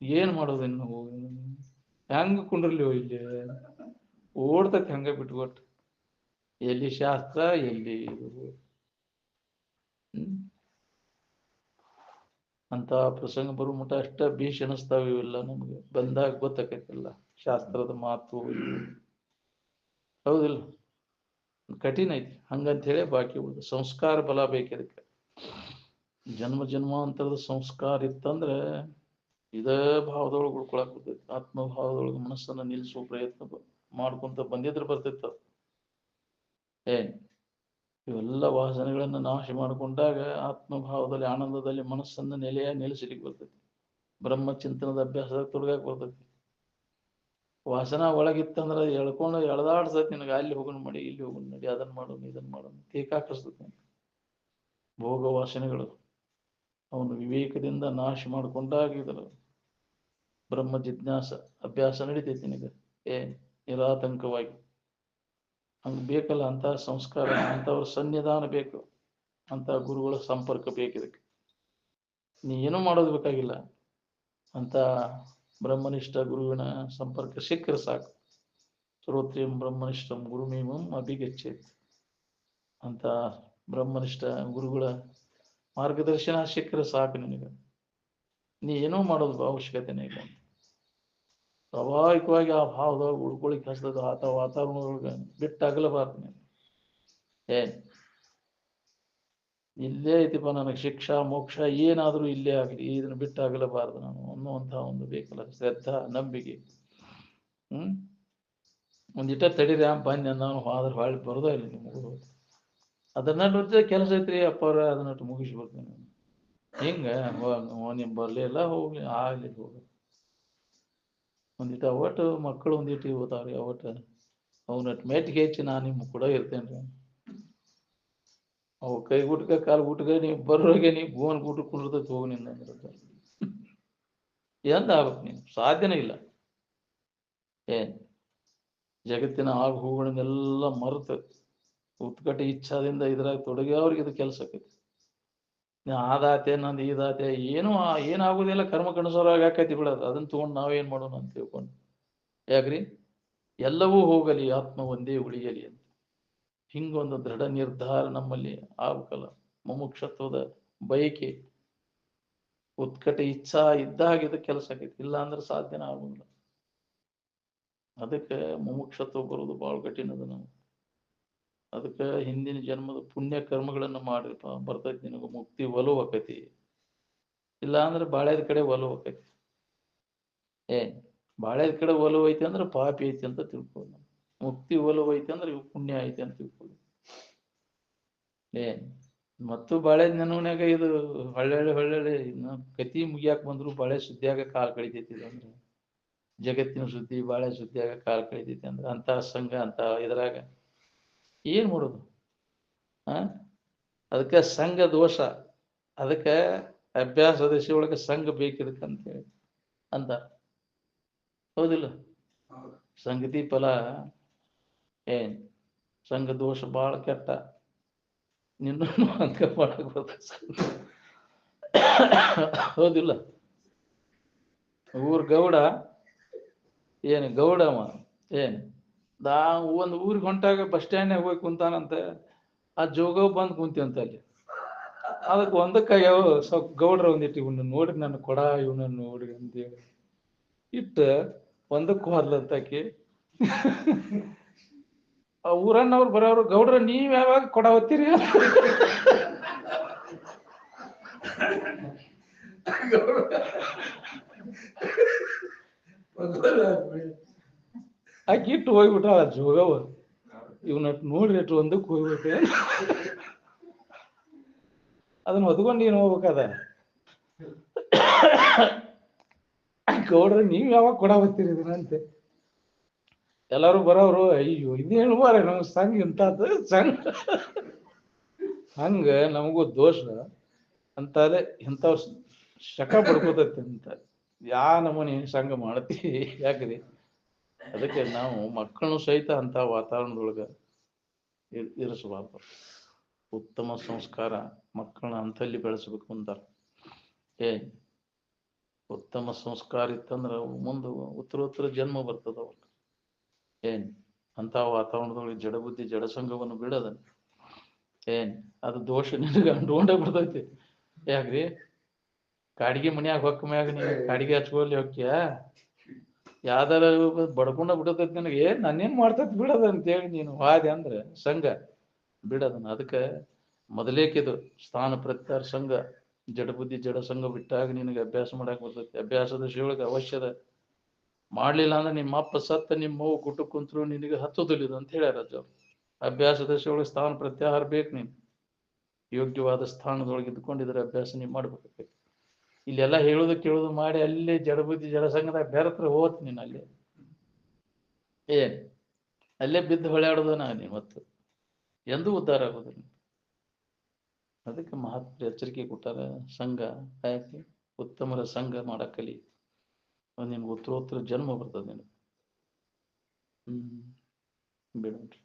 ಏನ್ ಮಾಡೋದು ಇನ್ನು? ಹೆಂಗ ಕುಂಡ್ರಲಿ ಇಲ್ಲಿ? ಓಡ್ತೈತಿ ಹಂಗ ಬಿಟ್ಕೊಟ್ಟು. ಎಲ್ಲಿ ಶಾಸ್ತ್ರ ಎಲ್ಲಿ ಅಂತ ಪ್ರಸಂಗ ಬರೋ ಮಟ್ಟ ಅಷ್ಟ ಭೀಷ್ ಅನಿಸ್ತಾವ ಇವೆಲ್ಲ. ನಮ್ಗೆ ಬಂದಾಗ ಗೊತ್ತಾಕೈತಿಲ್ಲ ಶಾಸ್ತ್ರದ ಮಾತು. ಹೌದಿಲ್ಲ? ಕಠಿಣ ಐತಿ. ಹಂಗಂತ ಹೇಳಿ ಬಾಕಿ ಉಳಿದ ಸಂಸ್ಕಾರ ಬಲ ಬೇಕಿದಕ್ಕೆ. ಜನ್ಮ ಜನ್ಮಾಂತರದ ಸಂಸ್ಕಾರ ಇತ್ತಂದ್ರೆ ಇದೇ ಭಾವದೊಳಗೆ ಉಳ್ಕೊಳಕ್ ಬರ್ತೈತಿ. ಆತ್ಮಭಾವದೊಳಗೆ ಮನಸ್ಸನ್ನ ನಿಲ್ಲಿಸುವ ಪ್ರಯತ್ನ ಮಾಡ್ಕೊಂತ ಬಂದಿದ್ರೆ ಬರ್ತಿತ್ತು. ಇವೆಲ್ಲ ವಾಸನೆಗಳನ್ನ ನಾಶ ಮಾಡಿಕೊಂಡಾಗ ಆತ್ಮಭಾವದಲ್ಲಿ ಆನಂದದಲ್ಲಿ ಮನಸ್ಸನ್ನು ನೆಲೆಸಲಿಕ್ಕೆ ಬರ್ತೈತಿ. ಬ್ರಹ್ಮಚಿಂತನದ ಅಭ್ಯಾಸದಾಗ ತೊಡಗಾಕ್ ಬರ್ತೈತಿ. ವಾಸನ ಒಳಗಿತ್ತಂದ್ರೆ ಎಳ್ಕೊಂಡು ಎಳ್ದಾಡ್ಸತ್ ನಿನಗೆ. ಅಲ್ಲಿ ಹೋಗೋಣ ಮಾಡಿ, ಇಲ್ಲಿ ಹೋಗೋಣ ನಡಿ, ಅದನ್ನ ಮಾಡೋಣ ಇದನ್ನ ಮಾಡೋಣ ತೇಕಾಕಿಸ್ತೈತಿ. ಭೋಗ ವಾಸನೆಗಳು ಅವನು ವಿವೇಕದಿಂದ ನಾಶ ಮಾಡಿಕೊಂಡಾಗ ಇದರ ಬ್ರಹ್ಮ ಜಿಜ್ಞಾಸ ಅಭ್ಯಾಸ ನಡೀತೈತಿ ನಿನಗೆ ನಿರಾತಂಕವಾಗಿ. ಹಂಗೆ ಬೇಕಲ್ಲ ಅಂತ ಸಂಸ್ಕಾರ, ಅಂಥವ್ರ ಸನ್ನಿಧಾನ ಬೇಕು, ಅಂತ ಗುರುಗಳ ಸಂಪರ್ಕ ಬೇಕಿದಕ್ಕೆ. ನೀ ಏನೂ ಮಾಡೋದು ಬೇಕಾಗಿಲ್ಲ, ಅಂತ ಬ್ರಹ್ಮನಿಷ್ಠ ಗುರುವಿನ ಸಂಪರ್ಕ ಸಿಕ್ಕರೆ ಸಾಕು. ಶ್ರೋತ್ರಿಯಂ ಬ್ರಹ್ಮನಿಷ್ಠಂ ಗುರುಮೇಮಂ ಅಭಿಗಚ್ಚೇತ್ ಅಂತ ಬ್ರಹ್ಮನಿಷ್ಠ ಗುರುಗಳ ಮಾರ್ಗದರ್ಶನ ಸಿಕ್ಕರೆ ಸಾಕು ನಿನಗೆ. ನೀ ಏನೂ ಮಾಡೋದು ಅವಶ್ಯಕತೆನೇ ಇಲ್ಲ. ಸ್ವಾಭಾವಿಕವಾಗಿ ಆ ಭಾವದೊಳಗೆ ಉಳ್ಕೊಳಿಕ್ ಹಸ್ತದ ಆತ ವಾತಾವರಣದೊಳಗೆ ಬಿಟ್ಟಾಗಲಬಾರ್ದು ನೀನು. ಇಲ್ಲೇ ಐತಿಪ್ಪ ನನಗೆ ಶಿಕ್ಷಾ ಮೋಕ್ಷ ಏನಾದರೂ ಇಲ್ಲೇ ಆಗಲಿ, ಇದನ್ನು ಬಿಟ್ಟಾಗಲಬಾರ್ದು ನಾನು ಅನ್ನುವಂಥ ಒಂದು ಬೇಕಲ್ಲ ಶ್ರದ್ಧಾ ನಂಬಿಕೆ. ಒಂದಿಟ ತಡೀರಿ ಬನ್ನಿ ನಾನು ಆದ್ರೆ ಹೊಳ್ಳಿ ಬರೋದೇ ಇಲ್ಲ ನಿಮ್ಗೆ. ಅದನ್ನ ಕೆಲಸ ಐತ್ರಿ ಅಪ್ಪವ್ರ, ಅದನ್ನಟ್ಟು ಮುಗಿಸಿ ಬರ್ತೇನೆ. ಹಿಂಗ ನಿಮ್ ಬರ್ಲಿಲ್ಲ ಹೋಗ್ಲಿ ಆಗ್ಲಿ ಹೋಗಿ ಒಂದಿಟ ಅವಟ್ಟು ಮಕ್ಕಳು ಒಂದಿಟ್ಟು ಓದಾವ್ರಿ. ಅವಟ್ಟು ಅವನಟ್ಟು ಮೆಟ್ಟಿಗೆ ಹೆಚ್ಚಿ ನಾನು ನಿಮ್ಮ ಕೂಡ ಇರ್ತೇನ್ರಿ. ಅವು ಕೈ ಗುಟ್ಕ ಕಾಲು ಗುಟ್ಕ ನೀವು ಬರೋಗೆ ನೀವು ಗೋನ್ ಗುಟ್ಟು ಕುಂಡಿರ್ತೈತಿ ಹೋಗಿ ನಿನ್ನ ಎಂದ ಆಗ್ಬೇಕು? ನೀನು ಸಾಧ್ಯನೇ ಇಲ್ಲ. ಜಗತ್ತಿನ ಆಗು ಹೂಗಳನ್ನೆಲ್ಲ ಮರೆತು ಉತ್ಕಟ ಇಚ್ಛಾದಿಂದ ಇದ್ರಾಗ ತೊಡಗಿ ಅವ್ರಿಗೆ ಇದು ಕೆಲಸ ಆಕೈತಿ. ಆದಾತೆ ನಂದು ಇದಾತೆ ಏನೂ ಏನಾಗುದಿಲ್ಲ, ಕರ್ಮ ಕಣಸೋರಾಗ ಆಕೈತಿ ಬಿಡೋದು. ಅದನ್ನ ತಗೊಂಡು ನಾವೇನ್ ಮಾಡೋಣ ಅಂತ ತಿಳ್ಕೊಂಡು. ಯಾಕ್ರಿ? ಎಲ್ಲವೂ ಹೋಗಲಿ, ಆತ್ಮ ಒಂದೇ ಉಳಿಯಲಿ ಅಂತ ಹಿಂಗೊಂದು ದೃಢ ನಿರ್ಧಾರ ನಮ್ಮಲ್ಲಿ ಆಗ್ಬೇಕಲ್ಲ. ಮುಮುಕ್ಷತ್ವದ ಬಯಕೆ, ಉತ್ಕಟ ಇಚ್ಛಾ ಇದ್ದಾಗ ಇದು ಕೆಲಸ ಆಕೈತಿ. ಇಲ್ಲ ಅಂದ್ರೆ ಸಾಧ್ಯನ ಆಗುದಿಲ್ಲ. ಅದಕ್ಕೆ ಮುಮುಕ್ಷತ್ವ ಬರೋದು ಬಹಳ ಕಠಿಣದ. ನಾವು ಅದಕ್ಕೆ ಹಿಂದಿನ ಜನ್ಮದ ಪುಣ್ಯ ಕರ್ಮಗಳನ್ನು ಮಾಡಿರಪ್ಪ, ಬರ್ತೈತಿ ನಿನಗೆ ಮುಕ್ತಿ ಒಲವು ಆಕೈತಿ. ಇಲ್ಲ ಅಂದ್ರೆ ಬಾಳ್ಯದ ಕಡೆ ಒಲವು ಆಕೈತಿ. ಬಾಳ್ಯದ ಕಡೆ ಒಲವು ಐತಿ ಅಂದ್ರೆ ಪಾಪಿ ಐತಿ ಅಂತ ತಿಳ್ಕೊಳ್ಳಿ. ಮುಕ್ತಿ ಒಲವು ಐತಿ ಅಂದ್ರೆ ಇವು ಪುಣ್ಯ ಐತಿ ಅಂತ ತಿಳ್ಕೊಳ್ಳಿ. ಮತ್ತು ಬಾಳ್ಯದ ನೆನವನ್ಯಾಗ ಇದು ಹೊಳ್ಳೆ ಇನ್ನು ಕತಿ ಮುಗಿಯಾಕ ಬಂದ್ರು ಬಾಳೆ ಸುದ್ದಿಯಾಗ ಕಾಲ್ ಕಳಿತೈತಿ. ಅಂದ್ರೆ ಜಗತ್ತಿನ ಸುದ್ದಿ ಬಾಳೆ ಸುದ್ದಿಯಾಗ ಕಾಲ್ ಕಳಿತೈತಿ ಅಂದ್ರೆ ಅಂತ ಸಂಘ ಅಂತ ಇದ್ರಾಗ ಏನ್ ಮಾಡೋದು? ಅದಕ್ಕೆ ಸಂಘ ದೋಷ. ಅದಕ್ಕೆ ಅಭ್ಯಾಸ ದಶೆ ಒಳಗೆ ಸಂಘ ಬೇಕಿದಕ್ಕಂತ ಹೇಳಿ ಅಂತ. ಹೌದಿಲ್ಲ? ಸಂಗತಿ ಫಲ ಸಂಘ ದೋಷ ಬಹಳ ಕೆಟ್ಟ. ನಿನ್ನೂ ಅಂಕ ಮಾಡಕ್ ಬರ್ತದೆ. ಹೌದಿಲ್ಲ? ಊರ್ ಗೌಡ ಗೌಡವ ಒಂದು ಊರಿಗೆ ಹೊಂಟಾಗ ಬಸ್ ಸ್ಟ್ಯಾಂಡ್ನಾಗ ಹೋಗಿ ಕುಂತಾನಂತೆ. ಆ ಜೋಗವ್ ಬಂದ್ ಕುಂತಿಂತ ಅಲ್ಲಿ. ಅದಕ್ಕೆ ಒಂದಕ್ಕಾಗಿ ಸ್ವಲ್ಪ ಗೌಡ್ರ ಒಂದಿಟ್ಟು ಇವನ್ನ ನೋಡ್ರಿ, ನನ್ನ ಕೊಡ ಇವನ್ನ ನೋಡ್ರಿ ಅಂತೇಳಿ ಇಟ್ಟ ಒಂದಕ್ಕೂ ಹೋದ್ಲಂತಾಕಿ. ಆ ಊರನ್ನವ್ರು ಬರೋರು, ಗೌಡ್ರ ನೀವ್ ಯಾವಾಗ ಕೊಡ ಹೊತ್ತೀರಿ? ಆಕಿ ಇಟ್ಟು ಹೋಗ್ಬಿಟ್ಟ ಜೋಗವ. ಇವನಟ್ ನೋಡ್ರಿ ಅಷ್ಟು ಒಂದಕ್ಕೆ ಹೋಗ್ಬೇಕು. ಅದನ್ನ ಹೊತ್ಕೊಂಡು ಏನು ಹೋಗ್ಬೇಕದ? ಗೌಡ್ರ ನೀವ್ ಯಾವಾಗ ಕೊಡ ಹೊತ್ತೀರಿ ಇದನ್ನಂತೆ. ಎಲ್ಲಾರು ಬರೋರು ಅಯ್ಯೋ ಇದು ಹೇಳ್ಬಾರ ನಮ್ ಸಂಘ ಇಂತಾದ ಸಂಘ ಹಂಗ ನಮಗೂ ದೋಷ ಅಂತಾದೆ ಇಂಥವ್ ಶಕ ಪಡ್ಕೋತೈತಿ ಅಂತ ಯಾ ನಮೂನಿ ಸಂಘ ಮಾಡ್ತೀವಿ ಯಾಕ್ರಿ ಅದಕ್ಕೆ ನಾವು ಮಕ್ಕಳನ್ನು ಸಹಿತ ಅಂತ ವಾತಾವರಣದೊಳಗ ಇರಿಸಬಾರ್ದು. ಉತ್ತಮ ಸಂಸ್ಕಾರ ಮಕ್ಕಳನ್ನ ಅಂತಲ್ಲಿ ಬೆಳೆಸಬೇಕು ಅಂತಾರ. ಏನ್ ಉತ್ತಮ ಸಂಸ್ಕಾರ ಇತ್ತಂದ್ರ ಮುಂದೆ ಉತ್ತರೋತ್ತರ ಜನ್ಮ ಬರ್ತದ ಅವ್ರ. ಏನ್ ಅಂತ ವಾತಾವರಣದೊಳಗೆ ಜಡಬುದ್ಧಿ ಜಡಸಂಗವನ್ನು ಬಿಡದ ಏನ್ ಅದು ದೋಷ ನಿನಗ ಅಂಟ್ಕೊಂಡೇ ಬರ್ತೈತಿ. ಯಾಕ್ರಿ ಕಾಡಿಗೆ ಮನ್ಯಾಗ ಹೊಕ್ಕ ಮ್ಯಾಗ ನೀ ಕಾಡಿಗೆ ಹಚ್ಕೊಳ್ಳಿ ಹೊಕ್ಕಿಯ ಯಾವ್ದಾರ ಬಡ್ಕೊಂಡ ಬಿಡತೈತಿ ನಿನಗೆ ನಾನೇನ್ ಮಾಡ್ತೈತಿ ಬಿಡದ ಅಂತೇಳಿ ನೀನು ವಾದಿ ಅಂದ್ರೆ ಸಂಘ ಬಿಡದನ. ಅದಕ್ಕೆ ಮೊದಲೇಕಿದು ಸ್ಥಾನ ಪ್ರತ್ಯಾರ ಸಂಘ ಜಡಬುದ್ಧಿ ಜಡ ಸಂಘ ಬಿಟ್ಟಾಗ ನಿನಗೆ ಅಭ್ಯಾಸ ಮಾಡಕ್ ಬರ್ತೈತಿ. ಅಭ್ಯಾಸದ ಶಿವಳಿಗೆ ಅವಶ್ಯದ ಮಾಡ್ಲಿಲ್ಲ ಅಂದ್ರೆ ನಿಮ್ಮ ಅಪ್ಪ ಸತ್ತ ನಿಮ್ಮ ಮಗು ಗುಟ್ಟು ಕುಂತ್ರು ನಿನಗೆ ಹತ್ತುದಿಲ್ಲ ಅಂತ ಹೇಳ್ಯಾರ ಅವ್ರು. ಅಭ್ಯಾಸದ ಶಿವಳಿಗೆ ಸ್ಥಾನ ಪ್ರತ್ಯಾಹಾರ ಬೇಕು. ನೀನು ಯೋಗ್ಯವಾದ ಸ್ಥಾನದೊಳಗೆ ಇದ್ಕೊಂಡು ಇದರ ಅಭ್ಯಾಸ ನೀವು ಮಾಡ್ಬೇಕು. ಇಲ್ಲೆಲ್ಲ ಹೇಳುದು ಕೇಳುದು ಮಾಡಿ ಅಲ್ಲೇ ಜಡಬುದ್ಧಿ ಜಡಸಂಗದಾಗ ಬೆರತ್ರ ಹೋತ್ ನೀನು ಅಲ್ಲಿ ಏನ್ ಅಲ್ಲೇ ಬಿದ್ದು ಹೊಳೆಯಾಡೋದು ನೀನು ಹೊತ್ತು ಎಂದೂ ಉದ್ಧಾರ ಆಗೋದಿಲ್ಲ. ಅದಕ್ಕೆ ಮಹಾತ್ಮ ಎಚ್ಚರಿಕೆ ಕೊಟ್ಟಾರ. ಸಂಘ ಯಾಕೆ ಉತ್ತಮರ ಸಂಘ ಮಾಡಕ್ಕಲಿ ನಿಮ್ಗೆ ಉತ್ತರೋತ್ತರ ಜನ್ಮ ಬರ್ತದೆ ನಿನಗೆ. ಬಿಡ್ರಿ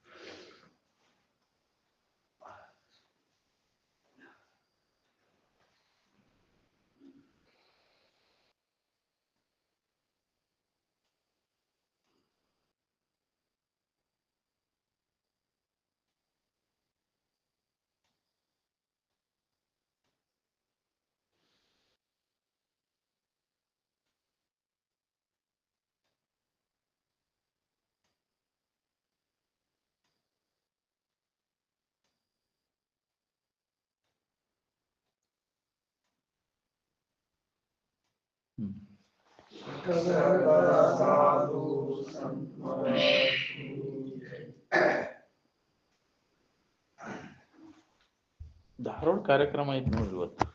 ಧಾರವಾಡ ಕಾರ್ಯಕ್ರಮ ಐತಿ ನೋಡ್ರಿ ಇವತ್ತು.